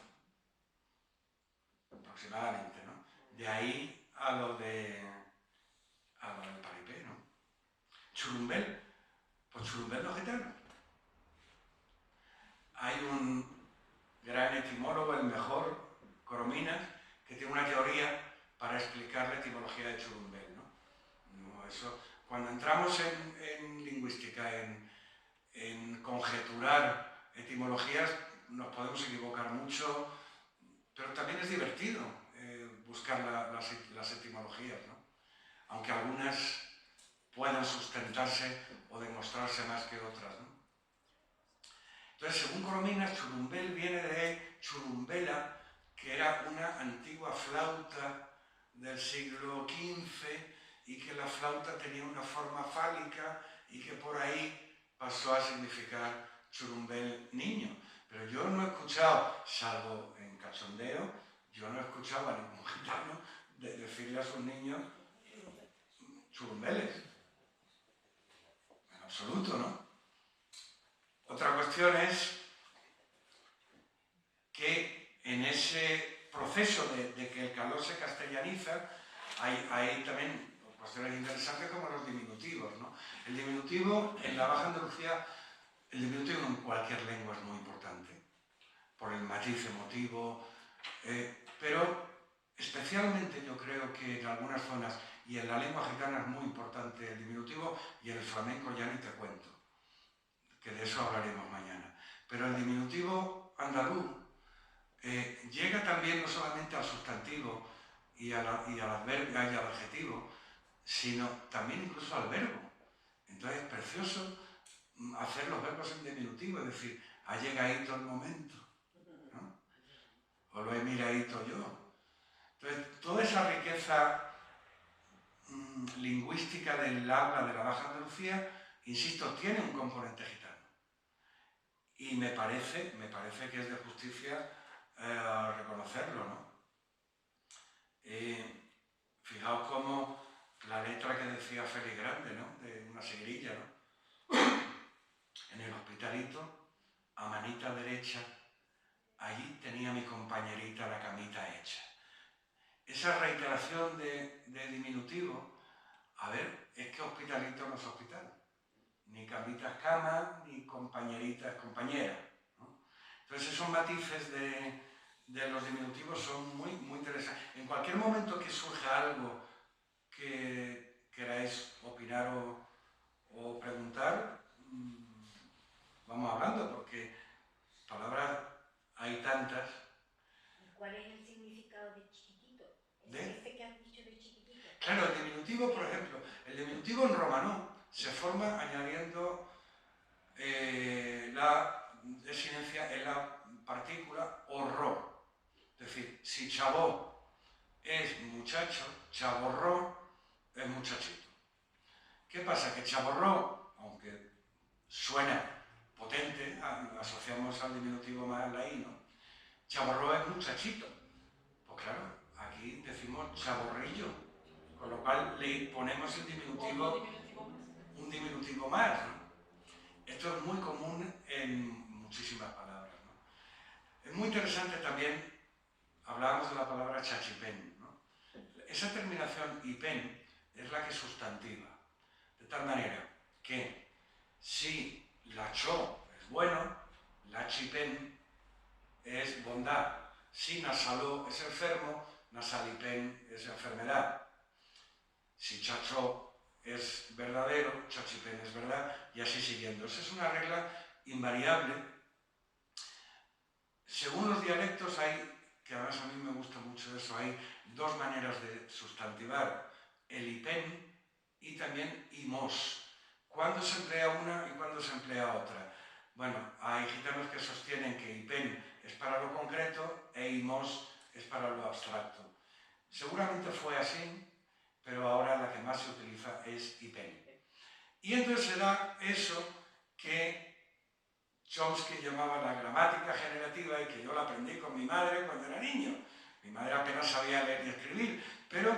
aproximadamente, ¿no? De ahí a lo del paripé, ¿no? Churumbel, pues churumbel no gitano. Hay un gran etimólogo, el mejor, Corominas, que tiene una teoría para explicar la etimología de churumbel, ¿no? Eso, cuando entramos conjeturar etimologías nos podemos equivocar mucho, pero también es divertido buscar las etimologías, ¿no? Aunque algunas puedan sustentarse o demostrarse más que otras, ¿no? Entonces, según Coromines, churumbel viene de churumbela, que era una antigua flauta del siglo XV y que la flauta tenía una forma fálica y que por ahí pasó a significar churumbel niño. Pero yo no he escuchado, salvo en cachondeo, yo no he escuchado a ningún gitano decirle a sus niños churumbeles. En absoluto, ¿no? Otra cuestión es que en ese proceso de que el caló se castellaniza, hay también cuestiones interesantes como los diminutivos, ¿no? El diminutivo en la Baja Andalucía, el diminutivo en cualquier lengua es muy importante, por el matiz emotivo, pero especialmente yo creo que en algunas zonas, y en la lengua gitana es muy importante el diminutivo, y en el flamenco ya ni te cuento, que de eso hablaremos mañana. Pero el diminutivo andaluz llega también no solamente al sustantivo y al adjetivo, sino también incluso al verbo. Entonces es precioso hacer los verbos en diminutivo, es decir, ha llegadito el momento, ¿no? O lo he miradito yo. Entonces, toda esa riqueza lingüística del habla de la Baja Andalucía, insisto, tiene un componente gitano. Y me parece que es de justicia reconocerlo, ¿no? Fijaos cómo la letra que decía Félix Grande, ¿no? De una seguirilla, ¿no? En el hospitalito, a manita derecha, allí tenía mi compañerita la camita hecha. Esa reiteración de diminutivo, a ver, es que hospitalito no es hospital. Ni camita es cama, ni compañerita es compañera, ¿no? Entonces esos matices de los diminutivos son muy, muy interesantes. En cualquier momento que surja algo que queráis opinar o preguntar, vamos hablando, porque palabras hay tantas. ¿Cuál es el significado de chiquitito? ¿Este que has dicho de chiquitito? Claro, el diminutivo, por ejemplo, el diminutivo en romano se forma añadiendo la desinencia en la partícula horror. Es decir, si chabó es muchacho, chaborró es muchachito. ¿Qué pasa? Que chaborró, aunque suena potente, asociamos al diminutivo más laíno, chaborró es muchachito. Pues claro, aquí decimos chaborrillo, con lo cual le ponemos el diminutivo, un diminutivo más, ¿no? Esto es muy común en muchísimas palabras, ¿no? Es muy interesante también, hablábamos de la palabra chachipén, ¿no? Esa terminación ipen es la que sustantiva, de tal manera que si la cho es bueno, la chipén es bondad. Si nasaló es enfermo, nasalipen es enfermedad. Si chacho es verdadero, chachipén es verdad, y así siguiendo. Esa es una regla invariable. Según los dialectos hay, que además a mí me gusta mucho eso, hay dos maneras de sustantivar, el ipen y también imos. ¿Cuándo se emplea una y cuándo se emplea otra? Bueno, hay gitanos que sostienen que ipen es para lo concreto e imos es para lo abstracto. Seguramente fue así, pero ahora la que más se utiliza es ipen. Y entonces se da eso que Chomsky llamaba la gramática generativa y que yo la aprendí con mi madre cuando era niño. Mi madre apenas sabía leer y escribir, pero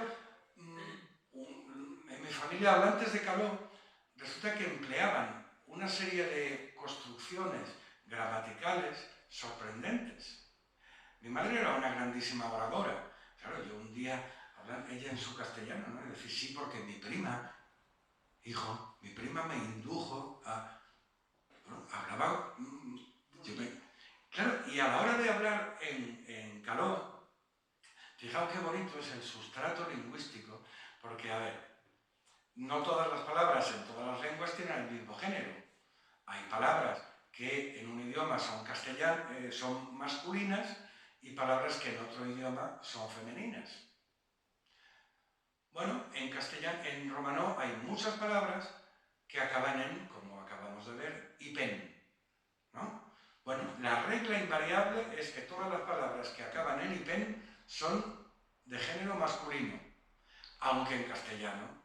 en mi familia hablantes de caló resulta que empleaban una serie de construcciones gramaticales sorprendentes. Mi madre era una grandísima oradora. Claro, yo un día, ella en su castellano, ¿no? Decir sí, porque mi prima, hijo, mi prima me indujo a... Bueno, hablaba... Claro, y a la hora de hablar en caló, fijaos qué bonito es el sustrato lingüístico, porque, a ver, no todas las palabras en todas las lenguas tienen el mismo género. Hay palabras que en un idioma son son masculinas y palabras que en otro idioma son femeninas. Bueno, en romano hay muchas palabras que acaban en, como acabamos de ver, ipen, ¿no? Bueno, la regla invariable es que todas las palabras que acaban en ipen son de género masculino, aunque en castellano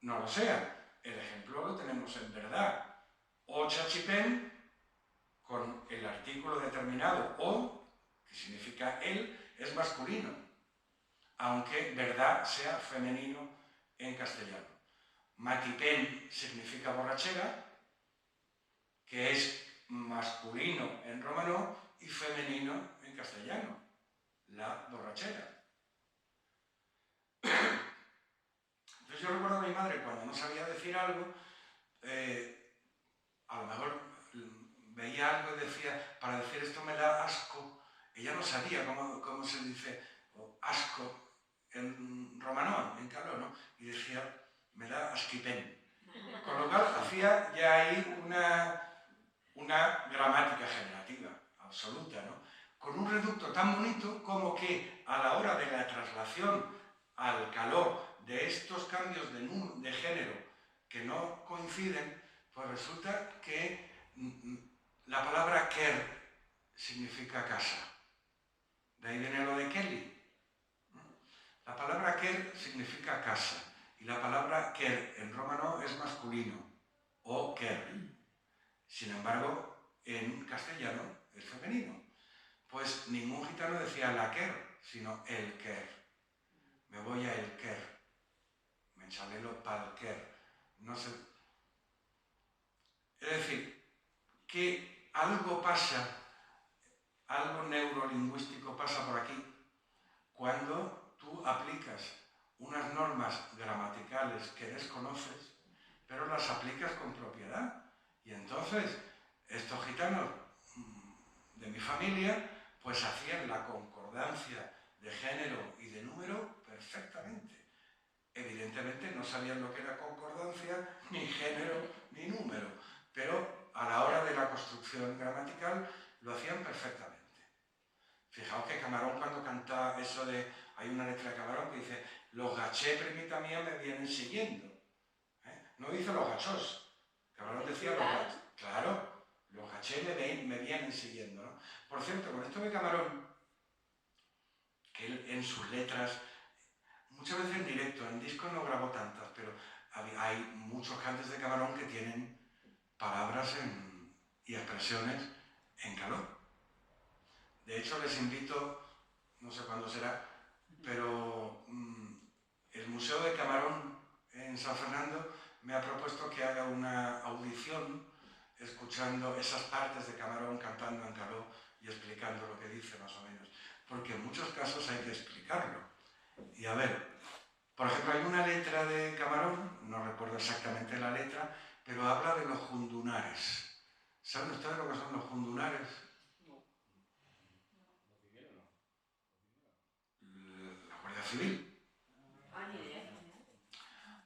no lo sean. El ejemplo lo tenemos en verdad. O chachipen, con el artículo determinado o, que significa él, es masculino, aunque verdad sea femenino en castellano. Matipen significa borrachera, que es masculino en romano y femenino en castellano, la borrachera. Entonces yo recuerdo a mi madre cuando no sabía decir algo, a lo mejor veía algo y decía, para decir esto me da asco. Ella no sabía cómo se dice asco en romano, en caló, ¿no? Y decía, me da asquipen. Con lo cual hacía ya ahí una gramática generativa absoluta, ¿no? Con un reducto tan bonito como que a la hora de la traslación al caló de estos cambios de género que no coinciden, pues resulta que la palabra ker significa casa. De ahí viene lo de Kelly. La palabra ker significa casa y la palabra ker en romano es masculino, o ker. Sin embargo, en castellano es femenino. Pues ningún gitano decía la ker, sino el ker. Me voy a el ker. Me enchalelo pa'l ker. No sé. Es decir, que algo pasa, algo neurolingüístico pasa por aquí cuando tú aplicas unas normas gramaticales que desconoces, pero las aplicas con propiedad. Y entonces, estos gitanos de mi familia, pues hacían la concordancia de género y de número perfectamente. Evidentemente no sabían lo que era concordancia, ni género, ni número, pero a la hora de la construcción gramatical lo hacían perfectamente. Fijaos que Camarón cuando canta eso de... Hay una letra de Camarón que dice los gachés, primita mía, me vienen siguiendo. No dice los gachos. Camarón decía los gachés. Claro, los gachés me vienen siguiendo, ¿no? Por cierto, con esto de Camarón, que él en sus letras, muchas veces en directo, en disco no grabó tantas, pero hay muchos cantes de Camarón que tienen palabras y expresiones en caló. De hecho, les invito, no sé cuándo será, pero el Museo de Camarón en San Fernando me ha propuesto que haga una audición escuchando esas partes de Camarón cantando en caló y explicando lo que dice más o menos. Porque en muchos casos hay que explicarlo. Y a ver, por ejemplo, hay una letra de Camarón, no recuerdo exactamente la letra, pero habla de los jundunares. ¿Saben ustedes lo que son los jundunares? La Guardia Civil.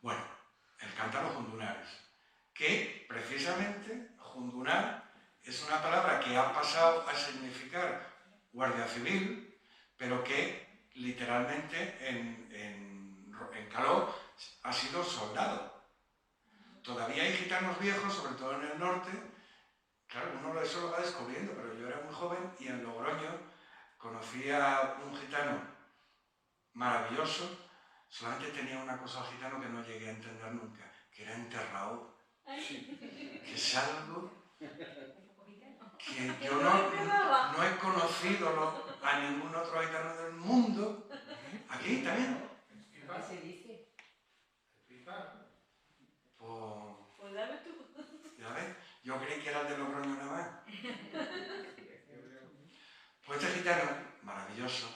Bueno, él canta los jundunares, que precisamente jundunar es una palabra que ha pasado a significar Guardia Civil, pero que literalmente en caló ha sido soldado. Todavía hay gitanos viejos, sobre todo en el norte, claro, uno eso lo va descubriendo, pero yo era muy joven y en Logroño conocí a un gitano maravilloso. Solamente tenía una cosa al gitano que no llegué a entender nunca, que era enterrado. Que es algo que yo no he conocido a ningún otro gitano del mundo. Aquí también. ¿Qué se dice? Pues dame tú. Ya ves, yo creí que era el de Logroño nada más. Pues este gitano, maravilloso,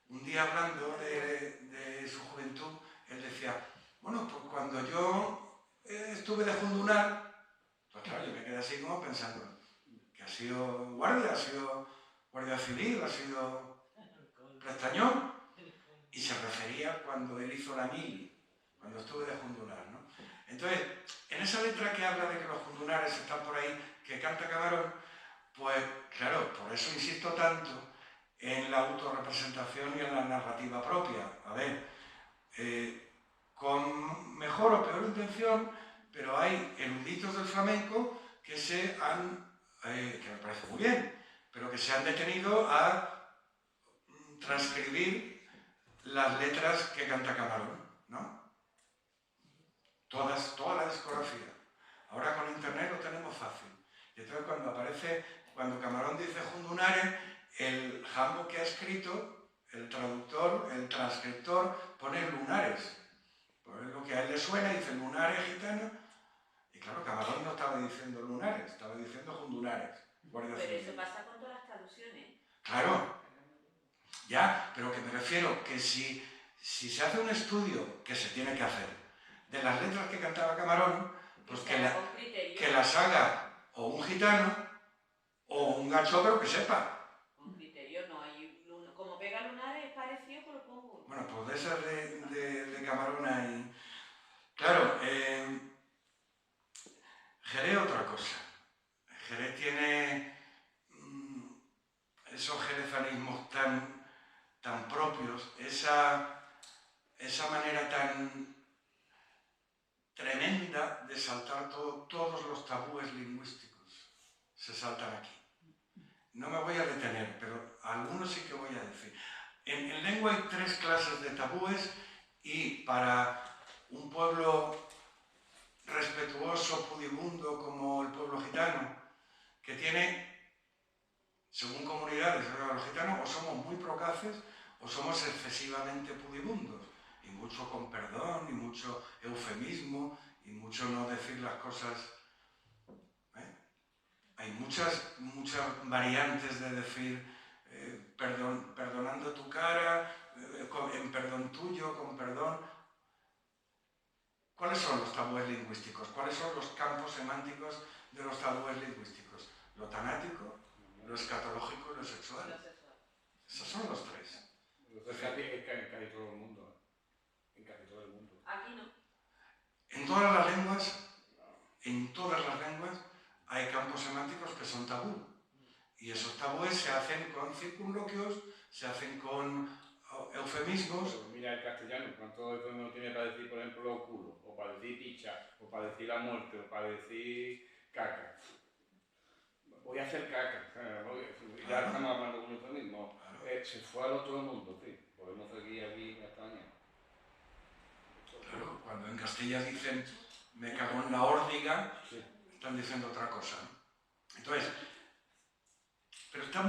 un día hablando de su juventud, él decía, bueno, pues cuando yo estuve de jundunar, pues claro, yo me quedé así como pensando que ha sido guardia, ha sido guardia civil, ha sido prestañón, y se refería cuando él hizo la mili, cuando estuve de jundunar, ¿no? Entonces, en esa letra que habla de que los jundunares están por ahí, que canta Camarón, Pues claro, por eso insisto tanto en la autorrepresentación y en la narrativa propia. A ver, con mejor o peor intención, pero hay eruditos del flamenco que que me parece muy bien, pero que se han detenido a transcribir las letras que canta Camarón, ¿no? Toda la discografía. Ahora con internet lo tenemos fácil. Y entonces cuando Camarón dice Jundunares, el jambo que ha escrito, el traductor, el transcriptor, pone lunares. Pues es lo que a él le suena, dice lunares gitano. Y claro, Camarón no estaba diciendo lunares, estaba diciendo Jundunares. Pero eso pasa con todas las traducciones. Claro, ya, pero que me refiero que si se hace un estudio, que se tiene que hacer, de las letras que cantaba Camarón, pues que las haga o un gitano o un gacho, pero que sepa. Con criterio no hay... Como pega lunares es parecido, pero lo pongo. Bueno, pues de esas de Camarón hay... Claro, Jerez otra cosa. Jerez tiene esos jerezanismos tan propios, esa manera tan tremenda de saltar todos los tabúes lingüísticos. Se saltan aquí. No me voy a detener, pero algunos sí que voy a decir. En lengua hay 3 clases de tabúes y para un pueblo respetuoso, pudibundo como el pueblo gitano, que tiene, según comunidades, los gitanos o somos muy procaces o somos excesivamente pudibundos, y mucho con perdón, y mucho eufemismo, y mucho no decir las cosas. Hay muchas variantes de decir perdonando tu cara, en perdón tuyo, con perdón. ¿Cuáles son los tabúes lingüísticos? ¿Cuáles son los campos semánticos de los tabúes lingüísticos? Lo tanático, lo escatológico y lo sexual. Esos son los 3. Es casi todo el mundo. En casi todo el mundo. Aquí no. En todas las lenguas, hay campos semánticos que son tabú. Y esos tabúes se hacen con circunloquios, se hacen con eufemismos. Pero mira el castellano, ¿cuánto de uno tiene para decir, por ejemplo, culo? O para decir picha, o para decir la muerte, o para decir caca. Voy a hacer caca. Ya estamos hablando con eufemismo. Se fue al otro mundo, sí. Podemos seguir aquí en España. Claro, cuando en Castilla dicen me cago en la órdiga, sí, están diciendo otra cosa, ¿no? Entonces, pero está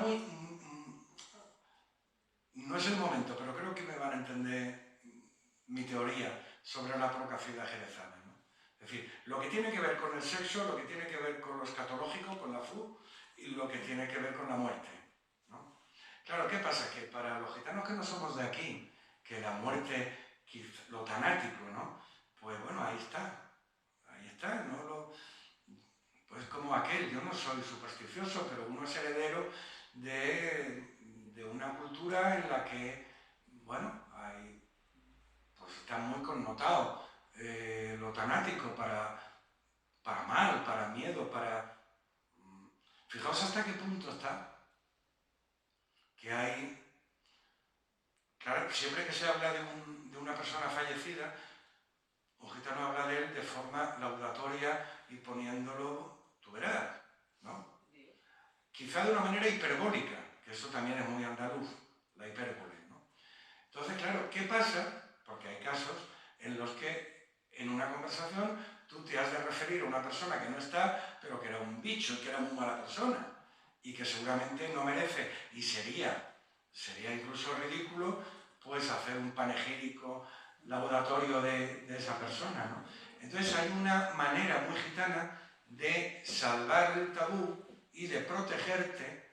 no es el momento, pero creo que me van a entender mi teoría sobre la procacidad jerezana, ¿no? Es decir, lo que tiene que ver con el sexo, lo que tiene que ver con lo escatológico, con la fu, y lo que tiene que ver con la muerte, ¿no? Claro, ¿qué pasa? Que para los gitanos que no somos de aquí, que la muerte, lo tanático, ¿no? Pues bueno, ahí está, ¿no? Pues como aquel, yo no soy supersticioso, pero uno es heredero de una cultura en la que, bueno, pues está muy connotado lo tanático para mal, para miedo, Fijaos hasta qué punto está, que hay... Claro, siempre que se habla de una persona fallecida, un gitano habla de él de forma laudatoria y poniéndolo, tú verás, ¿no? Quizá de una manera hiperbólica, que eso también es muy andaluz, la hipérbole, ¿no? Entonces, claro, ¿qué pasa? Porque hay casos en los que en una conversación tú te has de referir a una persona que no está, pero que era un bicho, que era muy mala persona, y que seguramente no merece, y sería incluso ridículo, pues hacer un panegírico laudatorio de esa persona, ¿no? Entonces hay una manera muy gitana de salvar el tabú y de protegerte,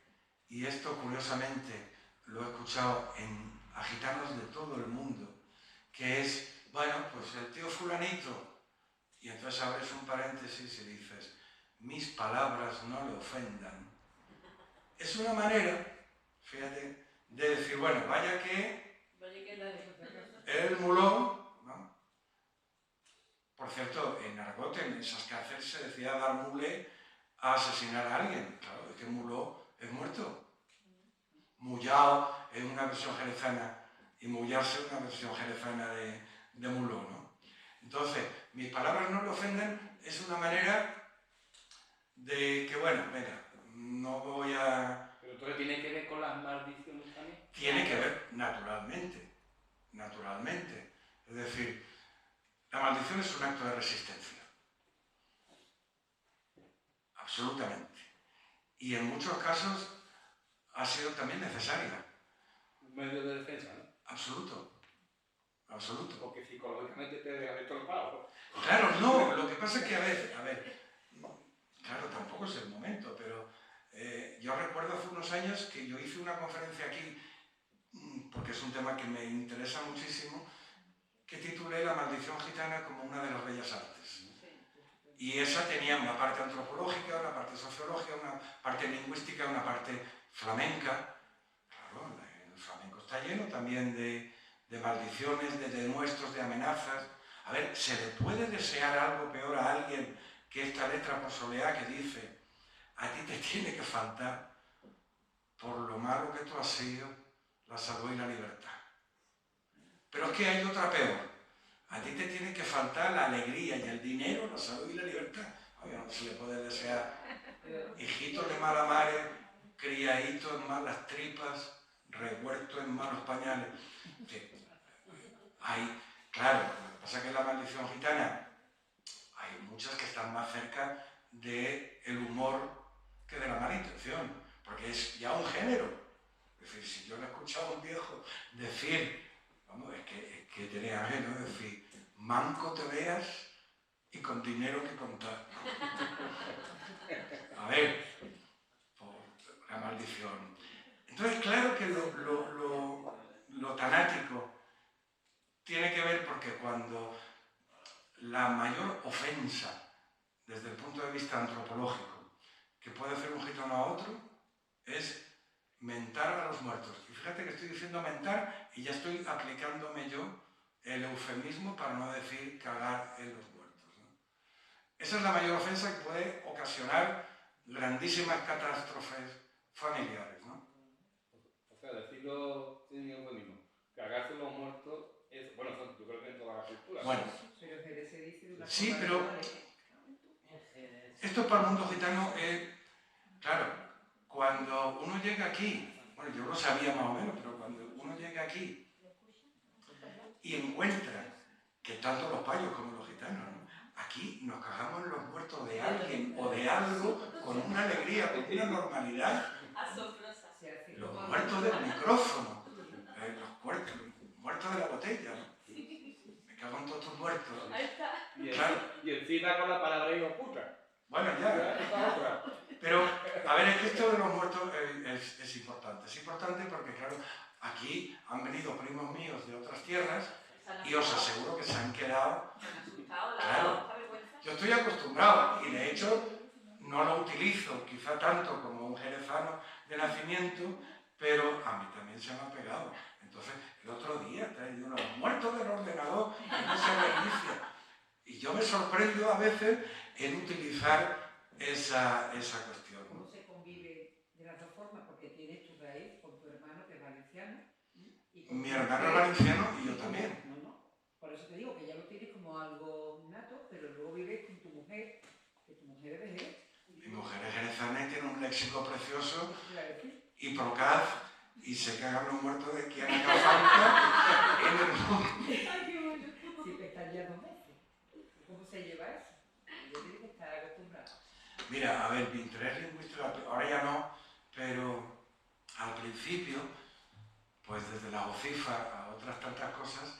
y esto curiosamente lo he escuchado a gitanos de todo el mundo, que es, bueno, pues el tío fulanito, y entonces abres un paréntesis y dices, mis palabras no le ofendan. Es una manera, fíjate, de decir, bueno, vaya que el mulón, ¿no? Por cierto, en Argot, en esas cárceles se decía dar mule a asesinar a alguien. Claro, es que muló es muerto. Mullao es una versión jerezana y mullarse es una versión jerezana de muló, ¿no? Entonces, mis palabras no le ofenden es una manera de que, bueno, venga, no voy a... Pero entonces tiene que ver con las maldiciones también. Tiene que ver naturalmente, naturalmente. Es decir, la maldición es un acto de resistencia. Absolutamente. Y en muchos casos ha sido también necesaria. Un medio de defensa, ¿no? Absoluto. Absoluto. Porque psicológicamente te deja destrozado. Claro, no, lo que pasa es que a ver, claro, tampoco es el momento, pero yo recuerdo hace unos años que yo hice una conferencia aquí, porque es un tema que me interesa muchísimo, que titulé La maldición gitana como una de las bellas artes. Y esa tenía una parte antropológica, una parte sociológica, una parte lingüística, una parte flamenca. Claro, el flamenco está lleno también de maldiciones, de denuestros, de amenazas. A ver, ¿se le puede desear algo peor a alguien que esta letra por soleá que dice a ti te tiene que faltar, por lo malo que tú has sido, la salud y la libertad? Pero es que hay otra peor. A ti te tiene que faltar la alegría y el dinero, la salud y la libertad. Oye, no se le puede desear hijito de mala madre, criadito en malas tripas, revuelto en malos pañales. Sí. Hay, claro, lo que pasa es que en la maldición gitana hay muchas que están más cerca del humor que de la mala intención, porque es ya un género. Es decir, si yo le he escuchado a un viejo decir, vamos, es que tenía ajeno, es decir, manco te veas y con dinero que contar. A ver, por la maldición. Entonces, claro que lo tanático tiene que ver porque cuando la mayor ofensa desde el punto de vista antropológico que puede hacer un gitano a otro es mentar a los muertos. Y fíjate que estoy diciendo mentar y ya estoy aplicándome yo el eufemismo para no decir cagar en los muertos, ¿no? Esa es la mayor ofensa que puede ocasionar grandísimas catástrofes familiares, ¿no? O sea, decirlo sin eufemismo, cagarse en los muertos es, bueno, yo creo que en todas las culturas. Bueno, Pero Jerez se dice de una sí, forma pero diferente. esto para el mundo gitano es, claro, cuando uno llega aquí, bueno, yo lo sabía más o menos, pero cuando uno llega aquí y encuentra que tanto los payos como los gitanos, ¿no? Aquí nos cagamos en los muertos de alguien o de algo con una alegría, con una normalidad. Asombrosa. Se hace Los como- muertos del micrófono, los muertos de la botella, ¿no? Me cago en todos tus muertos. Ahí está. Y encima con la palabra hijo puta. Bueno, ya. Esta otra. Pero, a ver, es que esto de los muertos es importante. Es importante porque, claro, aquí han venido primos míos de otras tierras y os aseguro que se han quedado. Se han asustado, la Claro. vergüenza. Yo estoy acostumbrado y, de hecho, no lo utilizo quizá tanto como un jerezano de nacimiento, pero a mí también se me ha pegado. Entonces, el otro día traí unos muertos del ordenador y no se reinicia. Y yo me sorprendo a veces en utilizar esa cuestión, ¿no? ¿Cómo se convive de las dos formas? Porque tienes tu raíz con tu hermano que es valenciano. Y con Mi tu hermano es mujer. valenciano y yo también. No. Por eso te digo que ya lo tienes como algo nato, pero luego vives con tu mujer, que tu mujer es de Jerez. Mi mujer es jerezana y tiene un léxico precioso ¿Qué te iba a decir? y procaz y se cagan los muertos de quien haga falta en el mundo. Si pestañeas 2 veces. ¿Cómo se lleva eso? Yo tiene que estar acostumbrado. Mira, a ver, mi interés lingüístico, ahora ya no, pero al principio, pues desde la ocifa a otras tantas cosas,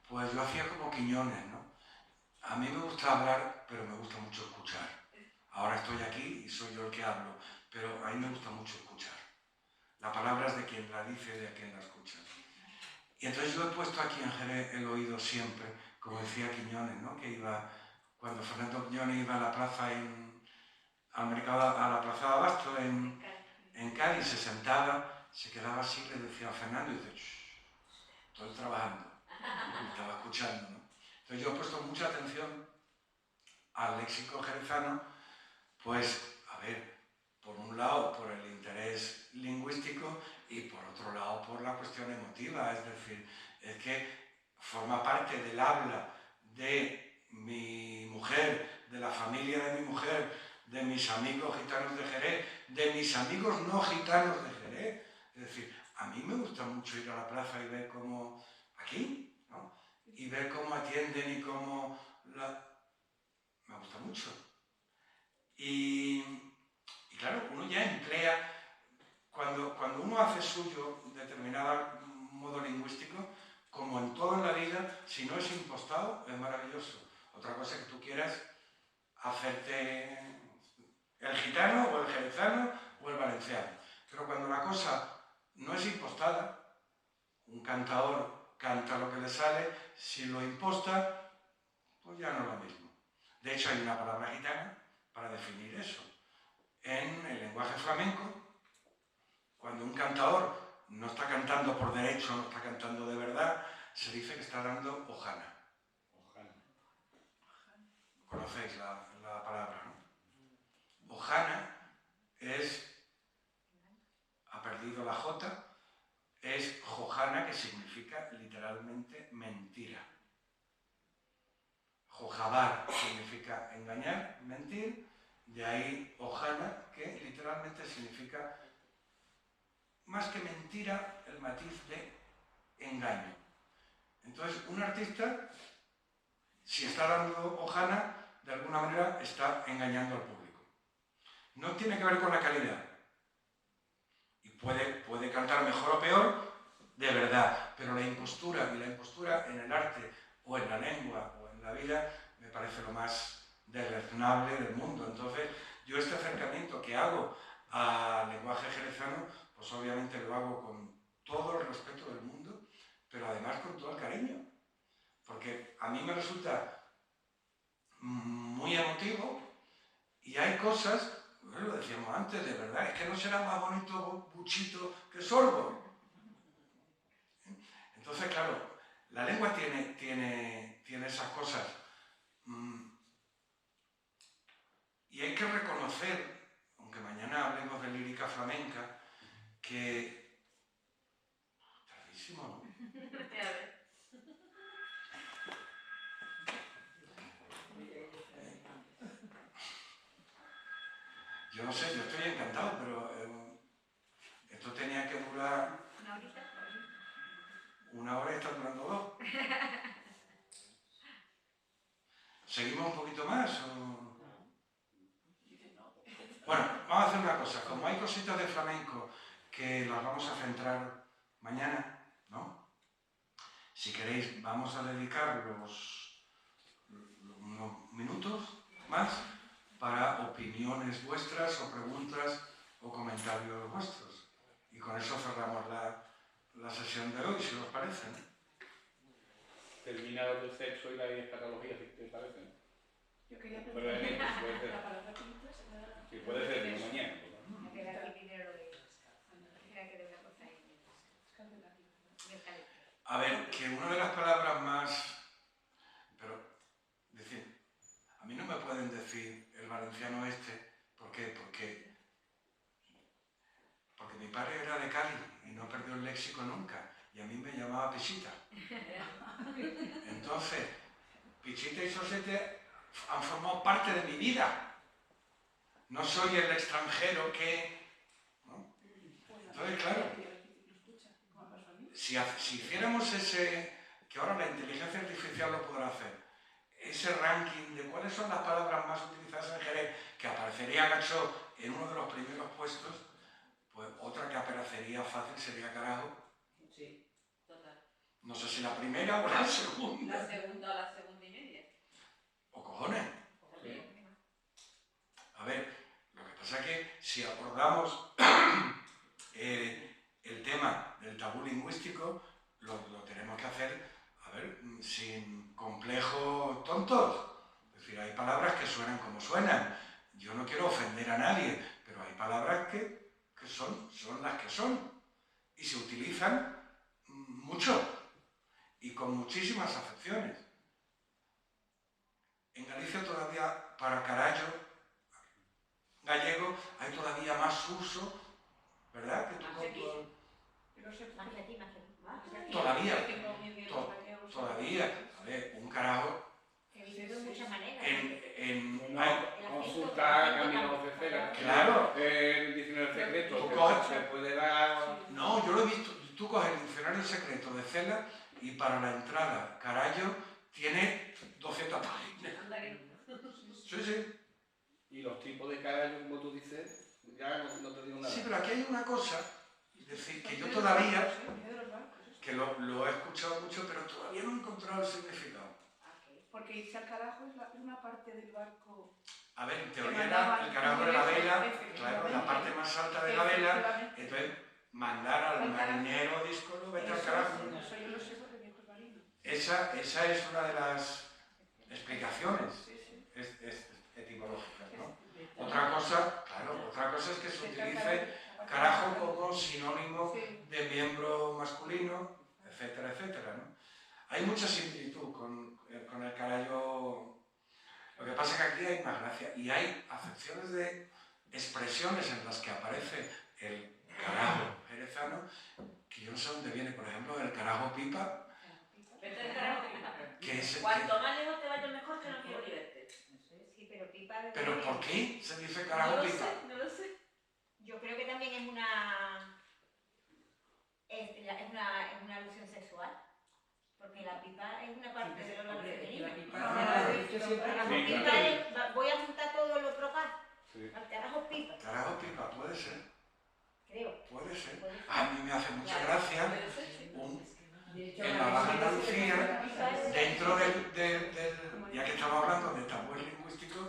pues yo hacía como Quiñones, ¿no? A mí me gusta hablar, pero me gusta mucho escuchar. Ahora estoy aquí y soy yo el que hablo, pero a mí me gusta mucho escuchar. La palabra es de quien la dice y de quien la escucha. Y entonces yo he puesto aquí en Jerez el oído siempre, como decía Quiñones, ¿no? Que iba, cuando Fernando Quiñones iba a la plaza al mercado, a la plaza de Abasto en Cádiz, se sentaba, se quedaba así, le decía a Fernando y dice, "Shh, estoy trabajando", y estaba escuchando, ¿no? Entonces yo he puesto mucha atención al léxico jerezano, pues, a ver, por un lado por el interés lingüístico y por otro lado por la cuestión emotiva, es decir, es que forma parte del habla de mi mujer, de la familia de mi mujer, de mis amigos gitanos de Jerez, de mis amigos no gitanos de Jerez. Es decir, a mí me gusta mucho ir a la plaza y ver cómo, aquí, ¿no? Y ver cómo atienden y cómo me gusta mucho. Y claro, uno ya emplea, cuando uno hace suyo determinado modo lingüístico, como en todo en la vida, si no es impostado, es maravilloso. Otra cosa es que tú quieras hacerte el gitano o el jerezano o el valenciano. Pero cuando la cosa no es impostada, un cantador canta lo que le sale, si lo imposta, pues ya no es lo mismo. De hecho, hay una palabra gitana para definir eso. En el lenguaje flamenco, cuando un cantador no está cantando por derecho, no está cantando de verdad, se dice que está dando hojana. Conocéis la palabra, ¿no? Hojana ha perdido la J, es Jojana, que significa literalmente mentira. Jojabar significa engañar, mentir, de ahí hojana, que literalmente significa, más que mentira, el matiz de engaño. Entonces, un artista, si está dando hojana, de alguna manera está engañando al público. No tiene que ver con la calidad. Y puede cantar mejor o peor, de verdad, pero la impostura en el arte, o en la lengua, o en la vida, me parece lo más deleznable del mundo. Entonces, yo este acercamiento que hago al lenguaje jerezano, pues obviamente lo hago con todo el respeto del mundo, pero además con todo el cariño. Porque a mí me resulta muy emotivo y hay cosas, bueno, lo decíamos antes, de verdad, es que no será más bonito buchito que sorbo. Entonces, claro, la lengua tiene esas cosas. Y hay que reconocer, aunque mañana hablemos de lírica flamenca, que... Tardísimo, ¿no? Yo no sé, yo estoy encantado, pero esto tenía que durar... ¿Una horita? Una hora y está durando 2. ¿Seguimos un poquito más o...? Bueno, vamos a hacer una cosa. Como hay cositas de flamenco que las vamos a centrar mañana, ¿no? Si queréis, vamos a dedicar unos minutos más para opiniones vuestras o preguntas o comentarios vuestros. Y con eso cerramos la sesión de hoy, si os parece, ¿no? Terminado el sexo y la escatología, si te parece, ¿no? Yo quería Brevemente, preguntar si puede ser. la palabra pinta se da... Si puede ser, digo, mañana. Me queda aquí primero lo de... Era que de una cosa ahí. A ver, que una de las palabras más... Pero, decir, a mí no me pueden decir el valenciano este, ¿por qué? Porque mi padre era de Cali y no perdió el léxico nunca, y a mí me llamaba Pichita. Entonces, Pichita y Sosete han formado parte de mi vida. No soy el extranjero que... ¿no? Entonces, claro, si hiciéramos ese... que ahora la inteligencia artificial lo podrá hacer, ese ranking de cuáles son las palabras más utilizadas en Jerez, que aparecería Gachó en uno de los primeros puestos, pues otra que aparecería fácil sería carajo. Sí. Total. No sé si la primera o la segunda. La segunda o la segunda y media. O cojones. A ver, lo que pasa es que si abordamos el tema del tabú lingüístico, lo tenemos que hacer, a ver, sin complejos tontos. Es decir, hay palabras que suenan como suenan. Yo no quiero ofender a nadie, pero hay palabras que son las que son. Y se utilizan mucho y con muchísimas acepciones. En Galicia todavía para carallo gallego hay todavía más uso, ¿verdad? Que tú con tu... Todavía, todavía, a ver, un carajo Se dice de muchas maneras. Consultar Camilo Cecela. Claro. El diccionario secreto. Tú que coges- se puede dar. No, yo lo he visto. Tú coges el diccionario secreto de Cela y para la entrada Carallo tiene 200 páginas. Anda que no. Sí, sí. Y los tipos de carallo, como tú dices, ya no te digo nada. Sí, pero aquí hay una cosa, es decir, que yo todavía, que lo he escuchado mucho, pero todavía no he encontrado el significado. Porque irse al carajo es una parte del barco. A ver, en Que teoría mandaban el carajo de la vela, efectivamente. claro, la parte más alta de la vela, Efectivamente. entonces mandar al marinero díscolo, vete al carajo. Eso yo lo sé porque mi hijo es marino. Esa es una de las explicaciones Sí, sí. etimológicas, ¿no? Otra cosa, claro, otra cosa es que se utilice carajo como sinónimo Sí. de miembro masculino, etcétera, etcétera, ¿no? Hay mucha similitud con el carallo. Lo que pasa es que aquí hay más gracia y hay acepciones de expresiones en las que aparece el carajo jerezano que yo no sé dónde viene, por ejemplo, el carajo pipa, Vete al carajo. que es... Cuanto más lejos te vayas mejor, que no quiero verte. Sí, pero pipa de ¿Pero por qué se dice carajo No lo pipa? sé, no lo sé. Yo creo que también es una alusión sexual. Porque la pipa es una parte del órgano femenino. La pipa, Ah, de hecho, siempre Carajo Sí, pipa claro. voy a juntar todo lo trocar. Sí. Al carajo pipa, Carajo pipa, puede ser, creo. puede ser. Puede ser. A mí me hace mucha Claro, gracia puede ser, sí. de hecho, en la la Baja Virgen Andalucía, se llama dentro ya que estamos hablando de tabúes lingüísticos,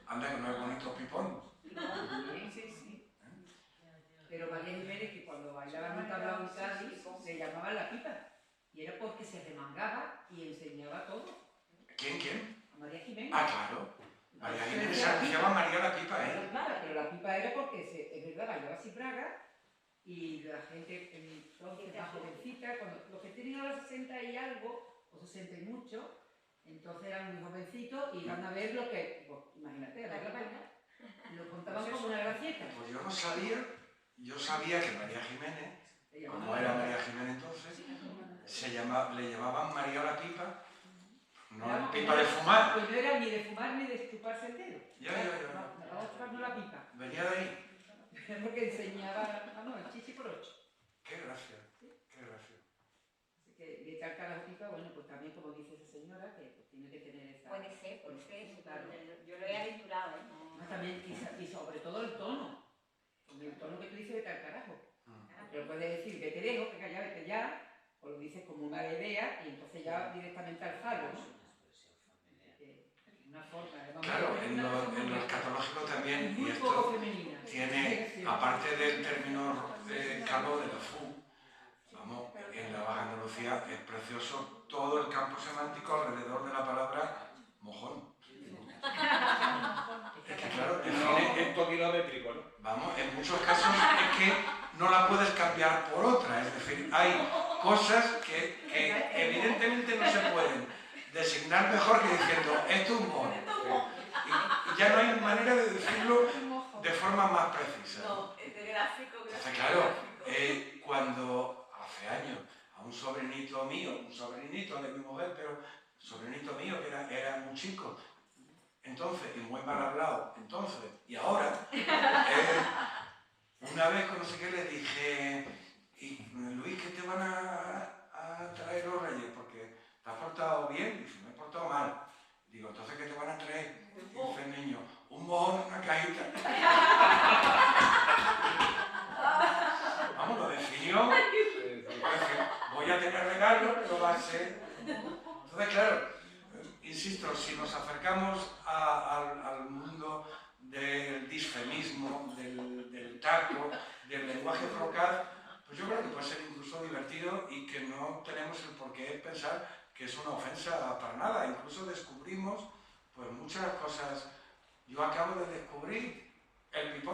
anda que no es bonito pipón. Sí, sí. Pero María Jiménez, que cuando bailaban un tablao en Cádiz, se llamaban la pipa. Y era porque se remangaba y enseñaba todo. ¿Quién? A María Jiménez. Ah, claro. María Se Jiménez decía se llama María la pipa, Era ¿eh? pipa, pero la pipa era porque es verdad, bailaba sin braga y la gente entonces más jovencita, cuando los que tienen a los 60 y algo, o 60 y mucho, entonces eran muy jovencitos y iban a ver lo que, pues, imagínate, a ver la vaina, y lo contaban como una gracieta. Pues yo sabía que María Jiménez, Le como llamaban era la María pipa. Jiménez entonces, le llamaban María la pipa, no Claro, el pipa de fumar. Pues no era ni de fumar ni de chuparse el dedo. Ya. No, vamos a chuparnos la pipa. Venía de ahí. Porque enseñaba, vamos, el chichi por 8. Qué gracia, qué gracia. Así que de tal carajo pipa, bueno, pues también como dice esa señora, que pues, tiene que tener esa... Puede ser, puede ser. Claro. Yo lo he aventurado, ¿eh? No. También, y sobre todo el tono. Porque el tono que tú dices de tal carajo. Pero puedes decir, vete lejos, vete ya, o lo dices como una idea y entonces ya directamente al falo, ¿no? Una forma, además, Claro, es en una cosa lo muy- escatológico también, y muy esto poco femenina. tiene, Sí. aparte del término calvo de la FU, vamos, en la Baja Andalucía es precioso todo el campo semántico alrededor de la palabra mojón. Es que claro, No, define- punto kilométrico, ¿no? vamos, en muchos casos es que no la puedes cambiar por otra, es decir, hay cosas que evidentemente no se pueden designar mejor que diciendo esto es un mono. Y ya no hay manera de decirlo de forma más precisa. No, es de gráfico. Entonces, claro, cuando hace años a un sobrinito de mi mujer, pero un sobrinito mío que era muy chico, entonces, y muy mal hablado, entonces, y ahora, una vez con no sé qué le dije, y Luis, ¿qué te van a traer los reyes? Porque te has portado bien, y dice, me he portado mal. Digo, entonces, ¿qué te van a traer? Dice el niño, un mojón, una cajita. Vamos, lo definió. Voy a tener regalo, pero va a ser... Entonces, claro, insisto, si nos acercamos al mundo del disfemismo, del taco, del lenguaje procaz, pues yo creo que puede ser incluso divertido y que no tenemos el por qué pensar que es una ofensa para nada. Incluso descubrimos pues muchas cosas. Yo acabo de descubrir el pipón